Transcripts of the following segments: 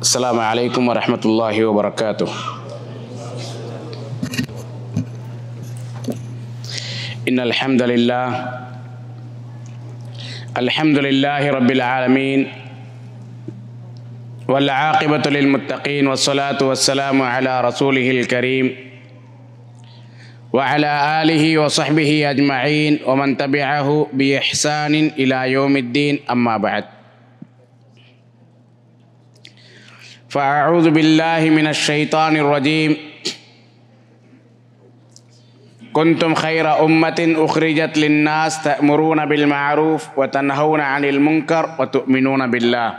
السلام عليكم ورحمة الله وبركاته. إن الحمد لله رب العالمين والعاقبة للمتقين والصلاة والسلام على رسوله الكريم وعلى آله وصحبه أجمعين ومن تبعه بإحسان إلى يوم الدين. أما بعد، فأعوذ بالله من الشيطان الرجيم. كنتم خير أمة أخرجت للناس تأمرون بالمعروف وتنهون عن المنكر وتؤمنون بالله.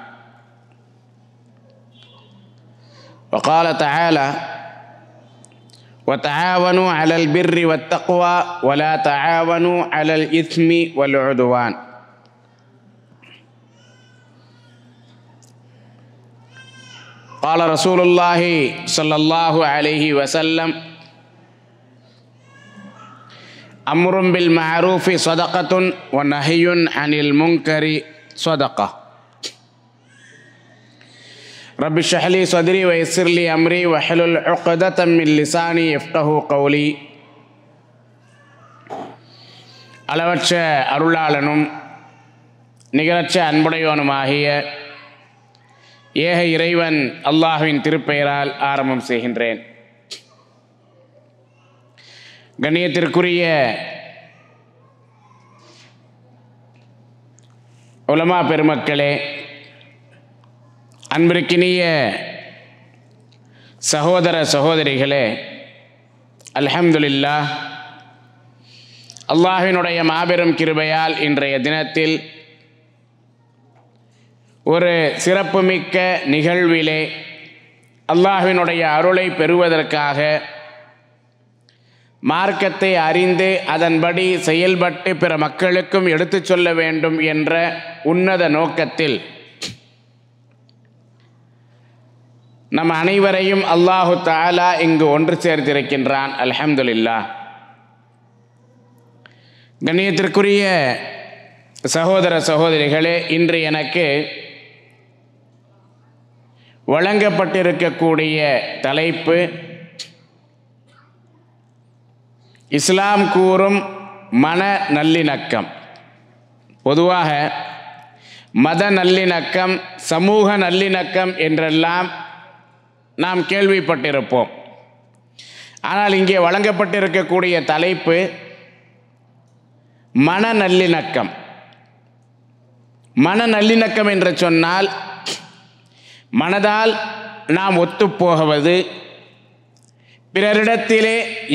وقال تعالى: وتعاونوا على البر والتقوى ولا تعاونوا على الإثم والعدوان. قال رسول الله صلى الله عليه وسلم: أمر بالمعروف صدقة ونهي عن المنكر صدقة. رب اشرح لي صدري ويسر لي أمري واحلل عقدة من لساني يفقهوا قولي. அளவற்ற அருளாளனும் நிகரற்ற அன்புடையோனுமாகிய ஏக இறைவன் அல்லாஹ்வின் திருப்பெயரால் ஆரம்பம் செய்கின்றேன். கண்ணியத்திற்குரிய உலமா பெருமக்களே, அன்பிற்கினிய சகோதர சகோதரிகளே, அல்ஹம்துலில்லாஹ், அல்லாஹ்வினுடைய மாபெரும் கிருபையால் இன்றைய தினத்தில் ஒரு சிறப்புமிக்க நிகழ்விலே அல்லாஹ்வினுடைய அருளை பெறுவதற்காக மார்க்கத்தை அறிந்து அதன்படி செயல்பட்டு பிற மக்களுக்கும் எடுத்துச் சொல்ல வேண்டும் என்ற உன்னத நோக்கத்தில் நம் அனைவரையும் அல்லாஹு தஆலா இங்கு ஒன்று சேர்த்திருக்கின்றான். அல்ஹம்துலில்லாஹ். கண்ணியத்திற்குரிய சகோதர சகோதரிகளே, இன்று எனக்கு வழங்கப்பட்டிருக்கக்கூடிய தலைப்பு இஸ்லாம் கூறும் மன நல்லிணக்கம். பொதுவாக மத நல்லிணக்கம், சமூக நல்லிணக்கம் என்றெல்லாம் நாம் கேள்விப்பட்டிருப்போம். ஆனால் இங்கே வழங்கப்பட்டிருக்கக்கூடிய தலைப்பு மன நல்லிணக்கம். மன நல்லிணக்கம் என்று சொன்னால் மனதால் நாம் ஒத்துப்போகுவது, பிறரிடத்திலே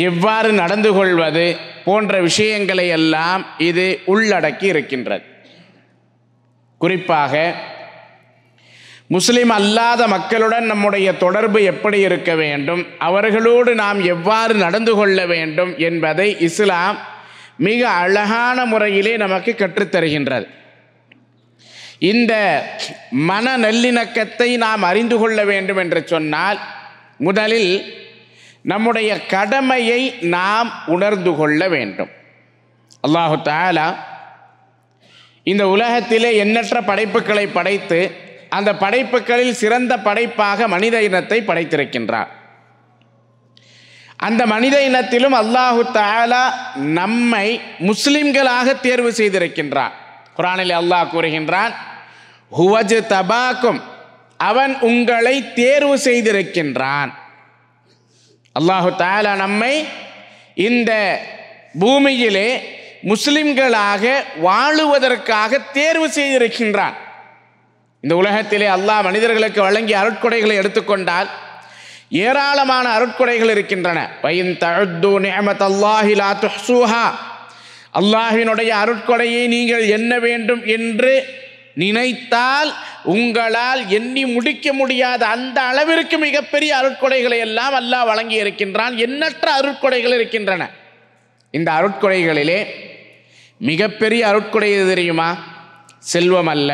எவ்வாறு நடந்து கொள்வது போன்ற விஷயங்களை எல்லாம் இது உள்ளடக்கி இருக்கின்றது. குறிப்பாக முஸ்லிம் அல்லாத மக்களுடன் நம்முடைய தொடர்பு எப்படி இருக்க வேண்டும், அவர்களோடு நாம் எவ்வாறு நடந்து கொள்ள வேண்டும் என்பதை இஸ்லாம் மிக அழகான முறையிலே நமக்கு கற்றுத்தருகின்றது. இந்த மன நல்லிணக்கத்தை நாம் அறிந்து கொள்ள வேண்டும் என்று சொன்னால் முதலில் நம்முடைய கடமையை நாம் உணர்ந்து கொள்ள வேண்டும். அல்லாஹு தஆலா இந்த உலகத்திலே எண்ணற்ற படைப்புகளை படைத்து அந்த படைப்புகளில் சிறந்த படைப்பாக மனித இனத்தை படைத்திருக்கின்றார். அந்த மனித இனத்திலும் அல்லாஹு தஆலா நம்மை முஸ்லிம்களாக தேர்வு செய்திருக்கின்றார். குர்ஆனில் அல்லாஹ் கூறுகின்றான், ஹுவஜ் தபாக்கும், அவன் உங்களை தேர்வு செய்திருக்கின்றான். அல்லாஹு தஆலா நம்மை இந்த பூமியிலே முஸ்லிம்களாக வாழுவதற்காக தேர்வு செய்திருக்கின்றான். இந்த உலகத்திலே அல்லாஹ் மனிதர்களுக்கு வழங்கிய அருட்கொடைகளை எடுத்துக்கொண்டால் ஏராளமான அருட்கொடைகள் இருக்கின்றன. வயின் தஅது நிஅமத்தல்லாஹி லா துஹ்ஸூஹா, அல்லாஹ்வினுடைய அருட்கொடையை நீங்கள் எண்ண வேண்டும் என்று நினைத்தால் உங்களால் எண்ணி முடிக்க முடியாத அந்த அளவிற்கு மிகப்பெரிய அருட்கொடைகளை எல்லாம் அல்லாஹ் வழங்கி இருக்கின்றான். எண்ணற்ற அருட்கொடைகள் இருக்கின்றன. இந்த அருட்கொடைகளிலே மிகப்பெரிய அருட்கொடை எது தெரியுமா? செல்வம் அல்ல,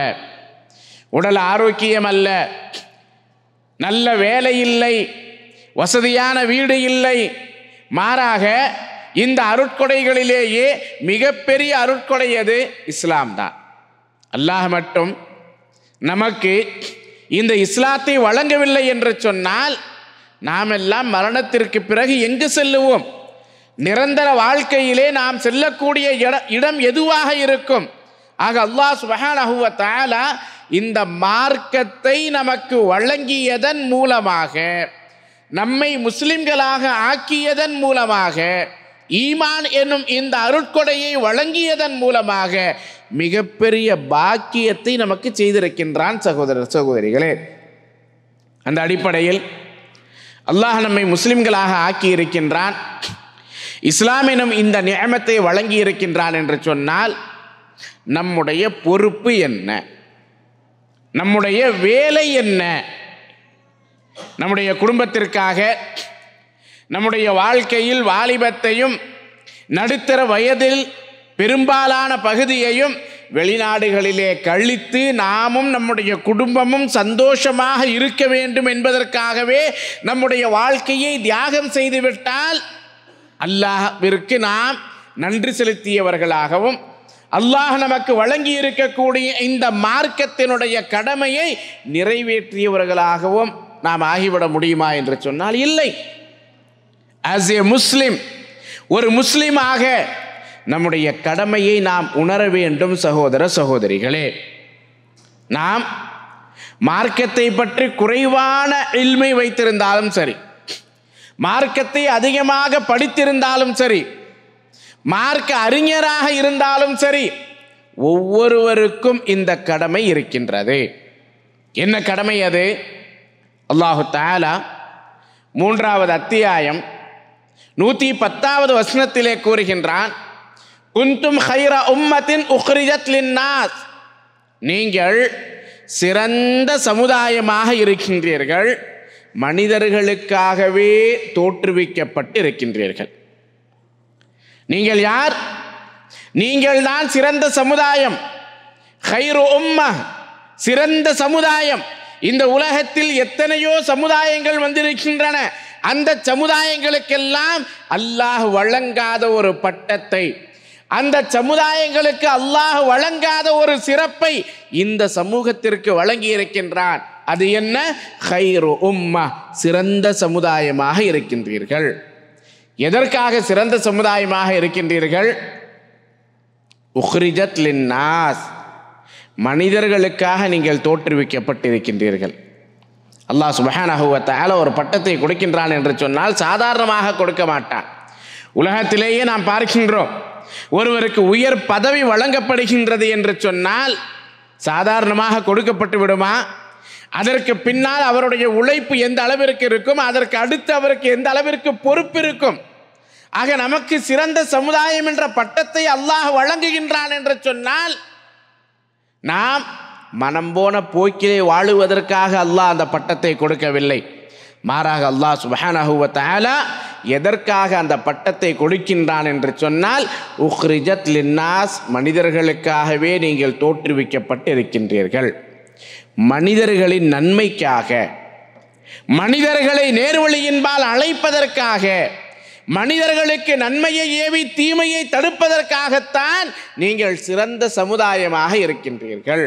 உடல் ஆரோக்கியம் அல்ல, நல்ல வேலை இல்லை, வசதியான வீடு இல்லை. மாறாக இந்த அருட்கொடைகளிலேயே மிகப்பெரிய அருட்கொடை எது? இஸ்லாம் தான். அல்லாஹ் மட்டும் நமக்கு இந்த இஸ்லாத்தை வழங்கவில்லை என்று சொன்னால் நாம் எல்லாம் மரணத்திற்கு பிறகு எங்கு செல்லுவோம்? நிரந்தர வாழ்க்கையிலே நாம் செல்லக்கூடிய இடம் எதுவாக இருக்கும்? ஆக அல்லாஹ் சுப்ஹானஹு வ தஆலா இந்த மார்க்கத்தை நமக்கு வழங்கியதன் மூலமாக, நம்மை முஸ்லிம்களாக ஆக்கியதன் மூலமாக, ஈமான் என்னும் இந்த அருட்கொடையை வழங்கியதன் மூலமாக மிகப்பெரிய பாக்கியத்தை நமக்கு செய்திருக்கின்றான். சகோதரர் சகோதரிகளே, அந்த அடிப்படையில் அல்லாஹ் நம்மை முஸ்லிம்களாக ஆக்கி இருக்கின்றான், இஸ்லாம் எனும் இந்த நிஅமத்தை வழங்கி இருக்கின்றான் என்று சொன்னால் நம்முடைய பொறுப்பு என்ன? நம்முடைய வேலை என்ன? நம்முடைய குடும்பத்திற்காக, நம்முடைய வாழ்க்கையில் வாலிபத்தையும் நடுத்தர வயதில் பெரும்பாலான பகுதியையும் வெளிநாடுகளிலே கழித்து நாமும் நம்முடைய குடும்பமும் சந்தோஷமாக இருக்க வேண்டும் என்பதற்காகவே நம்முடைய வாழ்க்கையை தியாகம் செய்துவிட்டால் அல்லாஹ்விற்கு நாம் நன்றி செலுத்தியவர்களாகவும், அல்லாஹ் நமக்கு வழங்கி இருக்கக்கூடிய இந்த மார்க்கத்தினுடைய கடமையை நிறைவேற்றியவர்களாகவும் நாம் ஆகிவிட முடியுமா என்று சொன்னால் இல்லை. ஆஸ் ஏ முஸ்லிம், ஒரு முஸ்லிமாக நம்முடைய கடமையை நாம் உணர வேண்டும். சகோதர சகோதரிகளே, நாம் மார்க்கத்தை பற்றி குறைவான இல்மை வைத்திருந்தாலும் சரி, மார்க்கத்தை அதிகமாக படித்திருந்தாலும் சரி, மார்க்க அறிஞராக இருந்தாலும் சரி, ஒவ்வொருவருக்கும் இந்த கடமை இருக்கின்றது. என்ன கடமை அது? அல்லாஹு தஆலா 3வது அத்தியாயம் 110வது வசனத்திலே கூறுகின்றான், குந்தும் கைர உம்மத்தின் உக்ரிஜத் லின்னாஸ், நீங்கள் சிறந்த சமுதாயமாக இருக்கின்றீர்கள், மனிதர்களுக்காகவே தோற்றுவிக்கப்பட்டு இருக்கின்றீர்கள். நீங்கள் யார்? நீங்கள் தான் சிறந்த சமுதாயம். கைரு உம்ம, சிறந்த சமுதாயம். இந்த உலகத்தில் எத்தனையோ சமுதாயங்கள் வந்திருக்கின்றன. அந்த சமுதாயங்களுக்கெல்லாம் அல்லாஹ் வழங்காத ஒரு பட்டத்தை, அந்த சமுதாயங்களுக்கு அல்லாஹ் வழங்காத ஒரு சிறப்பை இந்த சமூகத்திற்கு வழங்கி இருக்கின்றான். அது என்ன? கைரு உம்ம, சிறந்த சமுதாயமாக இருக்கின்றீர்கள். எதற்காக சிறந்த சமுதாயமாக இருக்கின்றீர்கள்? உக்ரிஜத் லின்னாஸ், மனிதர்களுக்காக நீங்கள் தோற்றுவிக்கப்பட்டிருக்கின்றீர்கள். அல்லாஹ் சுப்ஹானஹு வ தஆலா ஒரு பட்டத்தை கொடுக்கின்றான் என்று சொன்னால் சாதாரணமாக கொடுக்க மாட்டான். உலகத்திலேயே நாம் பார்க்கின்றோம், ஒருவருக்கு உயர் பதவி வழங்கப்படுகின்றது என்று சொன்னால் சாதாரணமாக கொடுக்கப்பட்டு விடுமா? அதற்கு பின்னால் அவருடைய உழைப்பு எந்த அளவிற்கு இருக்கும், அதற்கு அடுத்து அவருக்கு எந்த அளவிற்கு பொறுப்பு இருக்கும். ஆக நமக்கு சிறந்த சமுதாயம் என்ற பட்டத்தை அல்லாஹ் வழங்குகின்றான் என்று சொன்னால் நாம் மனம் போன போக்கிலே வாழுவதற்காக அல்லாஹ் அந்த பட்டத்தை கொடுக்கவில்லை. மாறாக அல்லாஹ் சுப்ஹானஹு வ தஆலா எதற்காக அந்த பட்டத்தை கொடுக்கின்றான் என்று சொன்னால், உக்ரிஜத் லின்னாஸ், மனிதர்களுக்காகவே நீங்கள் தோற்றுவிக்கப்பட்டு இருக்கின்றீர்கள். மனிதர்களின் நன்மைக்காக, மனிதர்களை நேர்வழியின்பால் அழைப்பதற்காக, மனிதர்களுக்கு நன்மையை ஏவி தீமையை தடுப்பதற்காகத்தான் நீங்கள் சிறந்த சமுதாயமாக இருக்கின்றீர்கள்.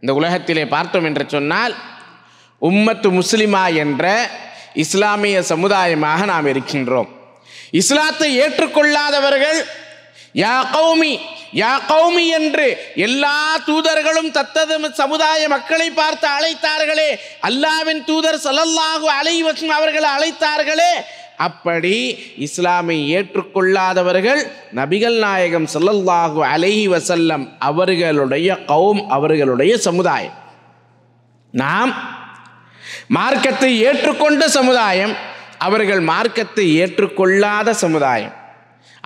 இந்த உலகத்திலே பார்த்தோம் என்று சொன்னால் உம்மத்து முஸ்லிமா என்ற இஸ்லாமிய சமுதாயமாக நாம் இருக்கின்றோம். இஸ்லாத்தை ஏற்றுக்கொள்ளாதவர்கள் யா கௌமி யா கௌமி என்று எல்லா தூதர்களும் தத்தது சமுதாய மக்களை பார்த்து அழைத்தார்களே, அல்லாஹ்வின் தூதர் ஸல்லல்லாஹு அலைஹி வஸல்லம் அவர்களை அழைத்தார்களே, அப்படி இஸ்லாமை ஏற்றுக்கொள்ளாதவர்கள் நபிகள் நாயகம் ஸல்லல்லாஹு அலைஹி வஸல்லம் அவர்களுடைய கௌம், அவர்களுடைய சமுதாயம். நாம் மார்க்கத்தை ஏற்றுக்கொண்ட சமுதாயம், அவர்கள் மார்க்கத்தை ஏற்றுக்கொள்ளாத சமுதாயம்.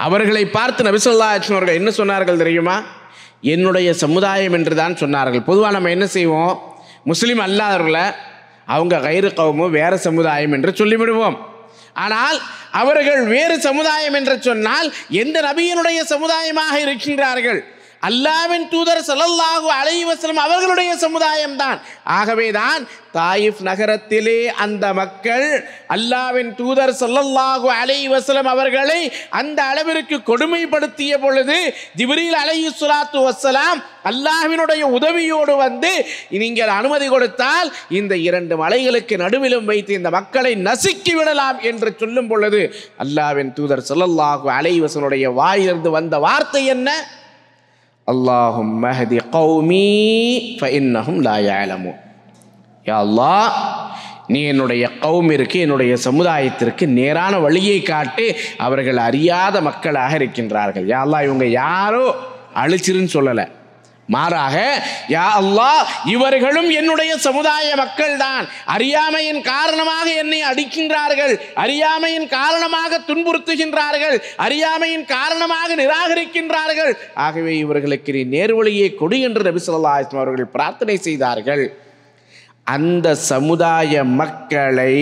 அவர்களை பார்த்து நபி ஸல்லல்லாஹு அலைஹி வஸல்லம் அவர்கள் என்ன சொன்னார்கள் தெரியுமா? என்னுடைய சமுதாயம் என்று தான் சொன்னார்கள். பொதுவாக நம்ம என்ன செய்வோம்? முஸ்லீம் அல்லாதவர்களை அவங்க கைரு கௌமு, வேறு சமுதாயம் என்று சொல்லிவிடுவோம். ஆனால் அவர்கள் வேறு சமுதாயம் என்று சொன்னால் எந்த நபியினுடைய சமுதாயமாக இருக்கின்றார்கள்? அல்லாஹ்வின் தூதர் ஸல்லல்லாஹு அலைஹி வஸல்லம் அவர்களுடைய சமுதாயம்தான். ஆகவேதான் தாயிஃப் நகரத்திலே அந்த மக்கள் அல்லாஹ்வின் தூதர் ஸல்லல்லாஹு அலைஹி வஸல்லம் அவர்களை அந்த அளவிற்கு கொடுமைப்படுத்திய பொழுது ஜிப்ரீல் அலைஹிஸ்ஸலாத்து வஸ்ஸலாம் அல்லாஹ்வினுடைய உதவியோடு வந்து நீங்கள் அனுமதி கொடுத்தால் இந்த 2 மலைகளுக்கு நடுவிலும் வைத்து இந்த மக்களை நசுக்கி விடலாம் என்று சொல்லும் பொழுது அல்லாஹ்வின் தூதர் ஸல்லல்லாஹு அலைஹி வஸல்லம் வாயிலிருந்து வந்த வார்த்தை என்ன? அல்லாஹும்ம ஹதி கௌமி ஃபஇன்னஹும் லா யஅலமூன். யா அல்லாஹ், நீ என்னுடைய கௌமிற்கு, என்னுடைய சமுதாயத்திற்கு நேரான வழியை காட்டு, அவர்கள் அறியாத மக்களாக இருக்கின்றார்கள். யா அல்லாஹ், இவங்க யாரோ அழிச்சிருன்னு சொல்லலை, மாறாக யா அல்லாஹ் இவர்களும் என்னுடைய சமுதாய மக்கள் தான், அறியாமையின் காரணமாக என்னை அடிக்கின்றார்கள், அறியாமையின் காரணமாக துன்புறுத்துகின்றார்கள், அறியாமையின் காரணமாக நிராகரிக்கின்றார்கள். ஆகவே இவர்களுக்கு நீ நேர்வழியை கொடு என்று நபி ஸல்லல்லாஹு அலைஹி வஸல்லம் அவர்கள் பிரார்த்தனை செய்தார்கள். அந்த சமுதாய மக்களை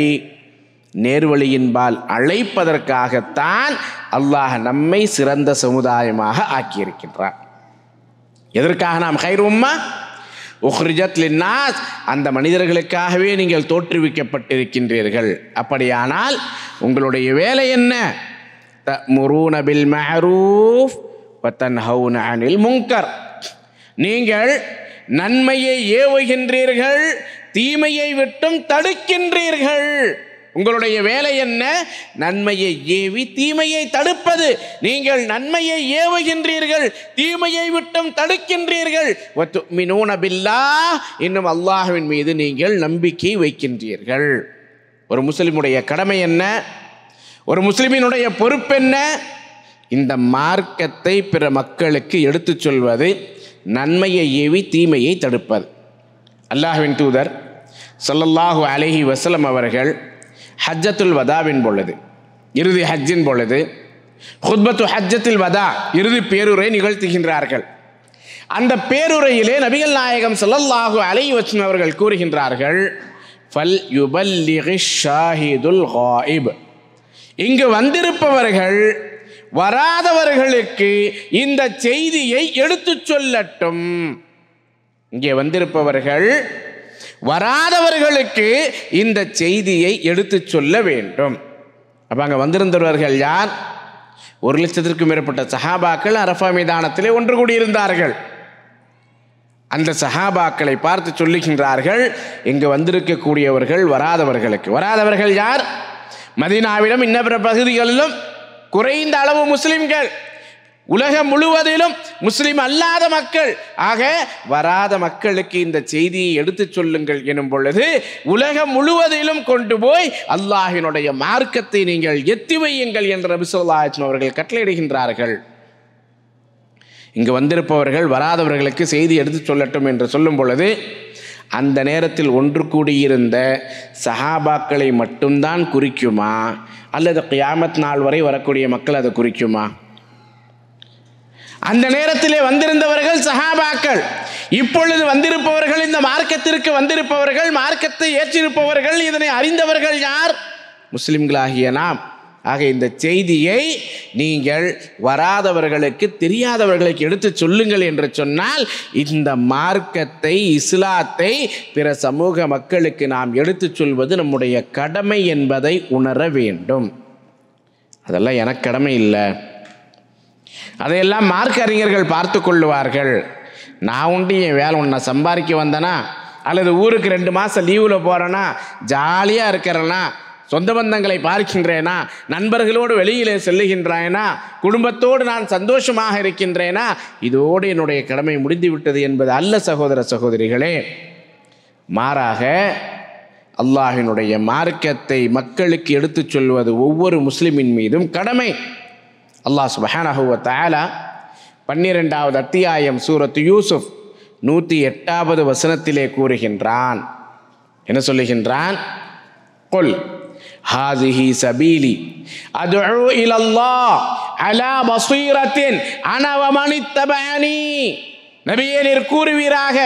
நேர்வழியின்பால் அழைப்பதற்காகத்தான் அல்லாஹ் நம்மை சிறந்த சமுதாயமாக ஆக்கியிருக்கின்றார். எதற்காக நாம் கைர் உம்மா உஹ்ரிஜத் லின்னாஸ், அந்த மனிதர்களுக்காகவே நீங்கள் தோற்றுவிக்கப்பட்டிருக்கின்றீர்கள். அப்படியானால் உங்களுடைய வேலை என்ன? தஅமுரூன பில் மஅரூஃப் வ தன்ஹவுன அனில் முன்கர். நீங்கள் நன்மையை ஏவுகின்றீர்கள், தீமையை விட்டும் தடுக்கின்றீர்கள். உங்களுடைய வேலை என்ன? நன்மையை ஏவி தீமையை தடுப்பது. நீங்கள் நன்மையை ஏவுகின்றீர்கள், தீமையை விட்டும் தடுக்கின்றீர்கள். வதுமினூன பில்லாஹ், இன்னும் அல்லாஹ்வின் மீது நீங்கள் நம்பிக்கை வைக்கின்றீர்கள். ஒரு முஸ்லிமுடைய கடமை என்ன? ஒரு முஸ்லிமினுடைய பொறுப்பென்ன? இந்த மார்க்கத்தை பிற மக்களுக்கு எடுத்துச் சொல்வது, நன்மையை ஏவி தீமையை தடுப்பது. அல்லாஹ்வின் தூதர் ஸல்லல்லாஹு அலைஹி வஸல்லம் அவர்கள் ஹஜ்ஜத்துல் வதாவின் பொழுது, இறுதி ஹஜ்ஜின் பொழுது, ஹுத்பத்து ஹஜ்ஜத்துல் வதா, இறுதி பேருரை நிகழ்த்துகின்றார்கள். அந்த பேருரையிலே நபிகள் நாயகம் ஸல்லல்லாஹு அலைஹி வஸல்லம் அவர்கள் கூறுகின்றார்கள், ஃபல் யுபல்லிகிஷ் ஷாஹிதுல் காயிப். இங்கு வந்திருப்பவர்கள் வராதவர்களுக்கு இந்த செய்தியை எடுத்துச் சொல்லட்டும். இங்கே வந்திருப்பவர்கள் வராதவர்களுக்கு இந்த செய்தியை எடுத்துச் சொல்ல வேண்டும். அப்போ அங்கே வந்திருந்தவர்கள் யார்? 1,00,000க்கும் மேற்பட்ட சஹாபாக்கள் அரஃபா மைதானத்திலே ஒன்று கூடியிருந்தார்கள். அந்த சஹாபாக்களை பார்த்து சொல்லுகின்றார்கள், இங்கு வந்திருக்கக்கூடியவர்கள் வராதவர்களுக்கு. வராதவர்கள் யார்? மதீனாவிலும் இன்ன பிற பகுதிகளிலும் குறைந்த அளவு முஸ்லிம்கள், உலகம் முழுவதிலும் முஸ்லிம் அல்லாத மக்கள். ஆக வராத மக்களுக்கு இந்த செய்தியை எடுத்துச் சொல்லுங்கள் எனும் பொழுது உலகம் முழுவதிலும் கொண்டு போய் அல்லாஹ்வினுடைய மார்க்கத்தை நீங்கள் எத்தி வையுங்கள் என்று நபி ஸல்லல்லாஹு அலைஹி வஸல்லம் அவர்கள் கட்டளையிடுகின்றார்கள். இங்கு வந்திருப்பவர்கள் வராதவர்களுக்கு செய்தி எடுத்துச் சொல்லட்டும் என்று சொல்லும் பொழுது அந்த நேரத்தில் ஒன்று கூடியிருந்த சஹாபாக்களை மட்டும்தான் குறிக்குமா, அல்லது கியாமத் நாள் வரை வரக்கூடிய மக்கள் அதை குறிக்குமா? அந்த நேரத்திலே வந்திருந்தவர்கள் சஹாபாக்கள். இப்பொழுது வந்திருப்பவர்கள், இந்த மார்க்கத்திற்கு வந்திருப்பவர்கள், மார்க்கத்தை ஏற்றிருப்பவர்கள், இதனை அறிந்தவர்கள் யார்? முஸ்லிம்களாகிய நாம். ஆக இந்த செய்தியை நீங்கள் வராதவர்களுக்கு, தெரியாதவர்களுக்கு எடுத்து சொல்லுங்கள் என்று சொன்னால் இந்த மார்க்கத்தை, இஸ்லாத்தை பிற சமூக மக்களுக்கு நாம் எடுத்துச் சொல்வது நம்முடைய கடமை என்பதை உணர வேண்டும். அதெல்லாம் எனக்கு கடமை இல்லை, அதையெல்லாம் மார்க்க அறிஞர்கள் பார்த்து கொள்ளுவார்கள். நான் உண்டு என் வேலை ஒன்று, நான் சம்பாதிக்க வந்தேனா, அல்லது ஊருக்கு 2 மாதம் லீவில் போகிறேன்னா, ஜாலியாக இருக்கிறேன்னா, சொந்த பந்தங்களை பார்க்கின்றேனா, நண்பர்களோடு வெளியிலே செல்லுகின்றேனா, குடும்பத்தோடு நான் சந்தோஷமாக இருக்கின்றேனா, இதோடு என்னுடைய கடமை முடிந்து விட்டது என்பது அல்ல சகோதர சகோதரிகளே. மாறாக அல்லாஹ்வினுடைய மார்க்கத்தை மக்களுக்கு எடுத்துச் சொல்வது ஒவ்வொரு முஸ்லிமின் மீதும் கடமை. அல்லாஹ் சுப்ஹானஹு வ தஆலா 12வது அத்தியாயம் சூரத்து யூசுப் 108வது வசனத்திலே கூறுகின்றான். என்ன சொல்லுகின்றான்? குல் ஹாதிஹி சபீலி அத்உ இலல்லாஹ் அலா பஸீரத்தின் அன வ மன் இத்தபஅனி. நபியே நீர் கூறுவீராக,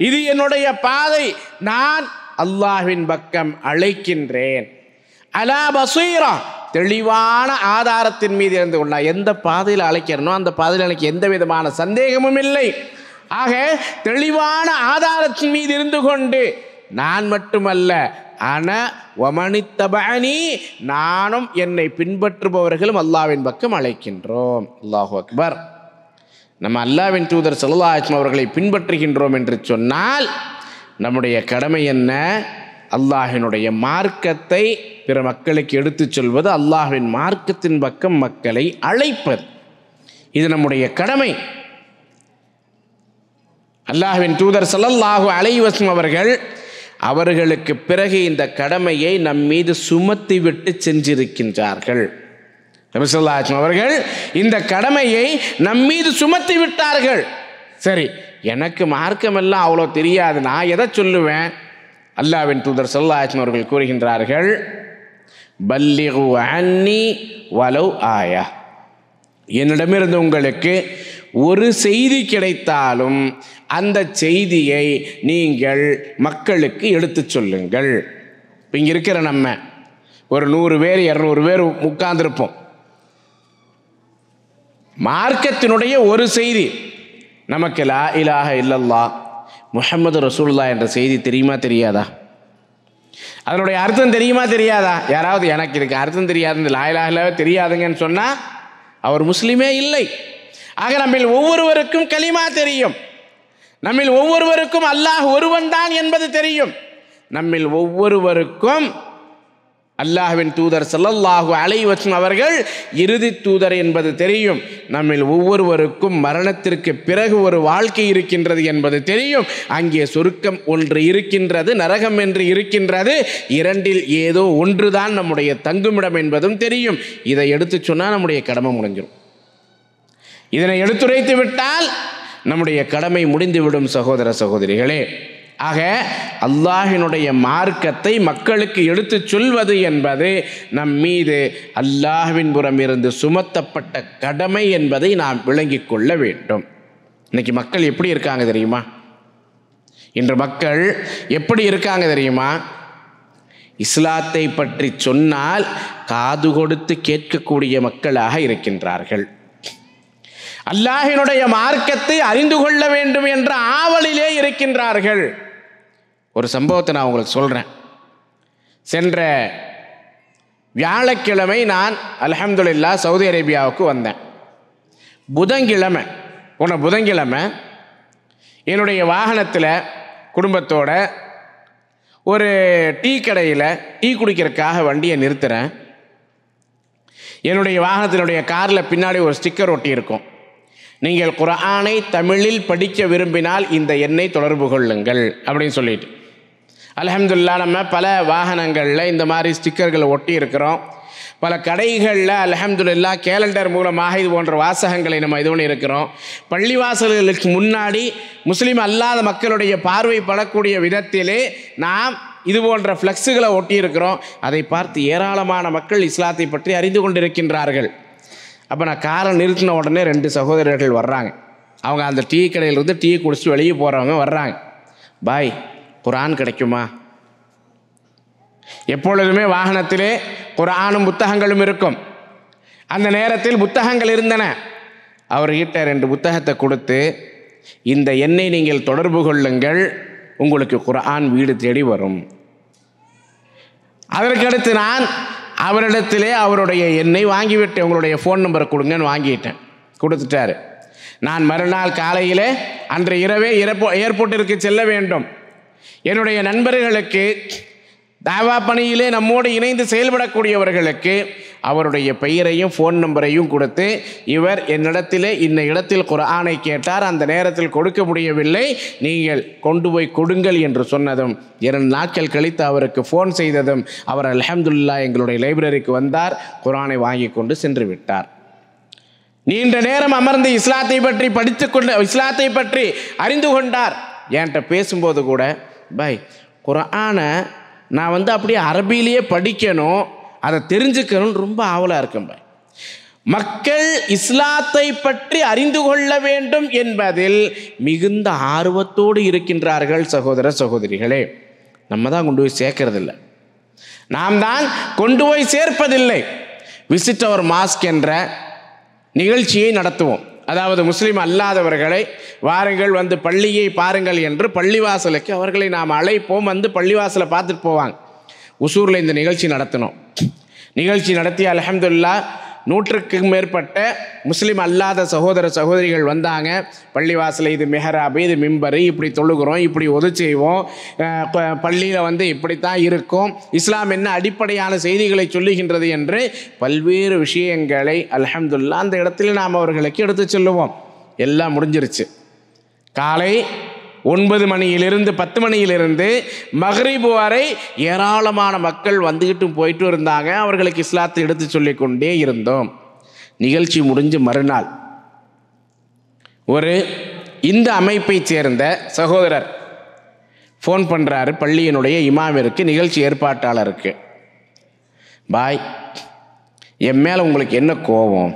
இது என்னுடைய பாதை, நான் அல்லாஹ்வின் பக்கம் அழைக்கின்றேன். அலா பஸீரா, தெளிவான ஆதாரத்தின் மீது இருந்து கொண்டு நான் எந்த பாதையில் அழைக்கிறனோ அந்த பாதையில் எனக்கு எந்த விதமான சந்தேகமும் இல்லை. ஆக தெளிவான ஆதாரத்தின் மீது இருந்து கொண்டு நான் மட்டுமல்ல வமனித்தபனி நானும் என்னை பின்பற்றுபவர்களும் அல்லாஹ்வின் பக்கம் அழைக்கின்றோம். அல்லாஹு அக்பர். நம்ம அல்லாஹ்வின் தூதர் ஸல்லல்லாஹு அலைஹி வஸல்லம் அவர்களை பின்பற்றுகின்றோம் என்று சொன்னால் நம்முடைய கடமை என்ன? அல்லாஹ்வினுடைய மார்க்கத்தை பிற மக்களுக்கு எடுத்துச் சொல்வது, அல்லாஹ்வின் மார்க்கத்தின் பக்கம் மக்களை அழைப்பது. இது நம்முடைய கடமை. அல்லாஹ்வின் தூதர் ஸல்லல்லாஹு அலைஹி வஸல்லம் அவர்களுக்கு பிறகு இந்த கடமையை நம் மீது சுமத்தி விட்டு சென்றிருக்கின்றார்கள். நபி ஸல்லல்லாஹு அலைஹி வஸல்லம் அவர்கள் இந்த கடமையை நம் மீது சுமத்தி விட்டார்கள். சரி, எனக்கு மார்க்கமெல்லாம் அவ்வளோ தெரியாது, நான் எதை சொல்லுவேன்? அல்லாஹ்வின் தூதர் ஸல்லல்லாஹு அலைஹி வஸல்லம் அவர்கள் கூறுகின்றார்கள், பல்லிகு அன்னி வலவ் ஆயா, என்னிடமிருந்து உங்களுக்கு ஒரு செய்தி கிடைத்தாலும் அந்த செய்தியை நீங்கள் மக்களுக்கு எடுத்து சொல்லுங்கள். இப்போ இங்கே இருக்கிற நம்ம ஒரு 100 பேர் 200 பேர் உட்கார்ந்துருப்போம். மார்க்கத்தினுடைய ஒரு செய்தி நமக்கு லா இலாஹ இல்லல்லாஹ் முஹம்மது ரசூலுல்லாஹ் என்ற செய்தி தெரியுமா தெரியாதா? அதனுடைய அர்த்தம் தெரியுமா தெரியாதா? யாராவது எனக்கு இதுக்கு அர்த்தம் தெரியாது, இந்த லா இலாஹ இல்லல்லாஹ் தெரியாதுங்கன்னு சொன்னால் அவர் முஸ்லீமே இல்லை. ஆக நம்மில் ஒவ்வொருவருக்கும் கலிமா தெரியும், நம்மில் ஒவ்வொருவருக்கும் அல்லாஹ் ஒருவன் தான் என்பது தெரியும், நம்மில் ஒவ்வொருவருக்கும் அல்லாஹ்வின் தூதர் ஸல்லல்லாஹு அலைஹி வஸல்லம் அவர்கள் இறுதி தூதர் என்பது தெரியும், நம்மில் ஒவ்வொருவருக்கும் மரணத்திற்கு பிறகு ஒரு வாழ்க்கை இருக்கின்றது என்பது தெரியும், அங்கே சொர்க்கம் ஒன்று இருக்கின்றது, நரகம் என்று இருக்கின்றது, இரண்டில் ஏதோ ஒன்றுதான் நம்முடைய தங்குமிடம் என்பதும் தெரியும். இதை எடுத்து சொன்னால் நம்முடைய கடமை முடிஞ்சிடும். இதனை எடுத்துரைத்து விட்டால் நம்முடைய கடமை முடிந்துவிடும் சகோதர சகோதரிகளே. ஆக அல்லாஹினுடைய மார்க்கத்தை மக்களுக்கு எடுத்து சொல்வது என்பது நம் மீது அல்லாஹ்வின் புறம் இருந்து சுமத்தப்பட்ட கடமை என்பதை நாம் விளங்கிக் கொள்ள வேண்டும். இன்னைக்கு மக்கள் எப்படி இருக்காங்க தெரியுமா? இன்று மக்கள் எப்படி இருக்காங்க தெரியுமா? இஸ்லாத்தை பற்றி சொன்னால் காது கொடுத்து கேட்கக்கூடிய மக்களாக இருக்கின்றார்கள். அல்லாஹினுடைய மார்க்கத்தை அறிந்து கொள்ள வேண்டும் என்ற ஆவலிலே இருக்கின்றார்கள். ஒரு சம்பவத்தை நான் உங்களுக்கு சொல்கிறேன். சென்ற வியாழக்கிழமை நான் அல்ஹம்துலில்லாஹ் சவுதி அரேபியாவுக்கு வந்தேன். புதன்கிழமை என்னுடைய வாகனத்தில் குடும்பத்தோட ஒரு டீ கடையில் டீ குடிக்கிறதுக்காக வண்டியை நிறுத்துகிறேன். என்னுடைய வாகனத்தினுடைய காரில் பின்னாடி ஒரு ஸ்டிக்கர் ஒட்டி இருக்கும், நீங்கள் குர்ஆனை தமிழில் படிக்க விரும்பினால் இந்த எண்ணை தொடர்பு கொள்ளுங்கள் அப்படின்னு சொல்லிட்டு. அல்ஹம்துலில்லாஹ் நம்ம பல வாகனங்களில் இந்த மாதிரி ஸ்டிக்கர்களை ஒட்டி இருக்கிறோம். பல கடைகளில் அல்ஹம்துலில்லாஹ் கேலண்டர் மூலமாக இது போன்ற வாசகங்களை நம்ம இது பண்ணி இருக்கிறோம். பள்ளிவாசல்களுக்கு முன்னாடி முஸ்லீம் அல்லாத மக்களுடைய பார்வை படக்கூடிய விதத்திலே நாம் இது போன்ற ஃப்ளெக்ஸுகளை ஒட்டி இருக்கிறோம். அதை பார்த்து ஏராளமான மக்கள் இஸ்லாத்தை பற்றி அறிந்து கொண்டிருக்கின்றார்கள். அப்போ நான் காரை நிறுத்தின உடனே 2 சகோதரர்கள் வர்றாங்க. அவங்க அந்த டீ கடையிலிருந்து டீ குடிச்சிட்டு வெளியே போகிறவங்க வர்றாங்க. பாய், குர்ஆன் கிடைக்குமா? எப்பொழுதுமே வாகனத்திலே குர்ஆனும் புத்தகங்களும் இருக்கும். அந்த நேரத்தில் புத்தகங்கள் இருந்தன. அவர்கிட்ட 2 புத்தகத்தை கொடுத்து, இந்த எண்ணை நீங்கள் தொடர்பு கொள்ளுங்கள், உங்களுக்கு குர்ஆன் வீடு தேடி வரும். அதற்கடுத்து நான் அவரிடத்திலே அவருடைய எண்ணை வாங்கிவிட்டேன். உங்களுடைய ஃபோன் நம்பரை கொடுங்கன்னு வாங்கிட்டேன். கொடுத்துட்டாரு. நான் மறுநாள் காலையில் அன்று இரவே ஏர்போர்ட்டிற்கு செல்ல வேண்டும். என்னுடைய நண்பர்களுக்கு தாவா பணியிலே நம்மோடு இணைந்து செயல்படக்கூடியவர்களுக்கு அவருடைய பெயரையும் ஃபோன் நம்பரையும் கொடுத்து, இவர் என்னிடத்திலே இந்த இடத்தில் குர்ஆனை கேட்டார், அந்த நேரத்தில் கொடுக்க முடியவில்லை, நீங்கள் கொண்டு போய் கொடுங்கள் என்று சொன்னதும் 2 நாட்கள் கழித்து அவருக்கு ஃபோன் செய்ததும் அவர் அல்ஹம்துலில்லாஹ் எங்களுடைய லைப்ரரிக்கு வந்தார், குர்ஆனை வாங்கி கொண்டு சென்று விட்டார். நீண்ட நேரம் அமர்ந்து இஸ்லாத்தை பற்றி இஸ்லாத்தை பற்றி அறிந்து கொண்டார். என்கிட்ட பேசும்போது கூட, பாய் குர்ஆனை நான் அப்படியே அரபியிலேயே படிக்கணும், அதை தெரிஞ்சுக்கணும்னு ரொம்ப ஆவலாக இருக்கேன் பாய். மக்கள் இஸ்லாத்தை பற்றி அறிந்து கொள்ள வேண்டும் என்பதில் மிகுந்த ஆர்வத்தோடு இருக்கின்றார்கள் சகோதர சகோதரிகளே. நம்ம தான் கொண்டு போய் சேர்க்கறதில்லை, நாம் தான் கொண்டு போய் சேர்ப்பதில்லை. விசிட் அவர் மாஸ்க் என்ற நிகழ்ச்சியை நடத்துவோம். அதாவது முஸ்லீம் அல்லாதவர்களை வாருங்கள் வந்து பள்ளியை பாருங்கள் என்று பள்ளிவாசலுக்கு அவர்களை நாம் அழைப்போம். வந்து பள்ளிவாசலை பார்த்துட்டு போவாங்க. உசூரில் இந்த நிகழ்ச்சி நடத்தினோம். நிகழ்ச்சி நடத்தி அல்ஹம்துலில்லாஹ் 100க்கும் மேற்பட்ட முஸ்லீம் அல்லாத சகோதர சகோதரிகள் வந்தாங்க. பள்ளிவாசலில் இது மெஹராபு, இது மிம்பரு, இப்படி தொழுகிறோம், இப்படி ஒது செய்வோம், பள்ளியில் வந்து இப்படித்தான் இருக்கும், இஸ்லாம் என்ன அடிப்படையான செய்திகளை சொல்லுகின்றது என்று பல்வேறு விஷயங்களை அல்ஹம்துலில்லாஹ் அந்த இடத்துல நாம் அவர்களுக்கு எடுத்து சொல்லுவோம். எல்லாம் முடிஞ்சிருச்சு. காலை 9 மணியிலிருந்து 10 மணியிலிருந்து மக்ரிப் வரை ஏராளமான மக்கள் வந்துக்கிட்டும் போயிட்டு இருந்தாங்க. அவர்களுக்கு இஸ்லாத்தை எடுத்து சொல்லி கொண்டே இருந்தோம். நிகழ்ச்சி முடிஞ்சு மறுநாள் ஒரு இந்த அமைப்பை சேர்ந்த சகோதரர் ஃபோன் பண்ணுறாரு பள்ளியினுடைய இமாமிற்கு, நிகழ்ச்சி ஏற்பாட்டாளருக்கு. பாய், என் மேலே உங்களுக்கு என்ன கோபம்?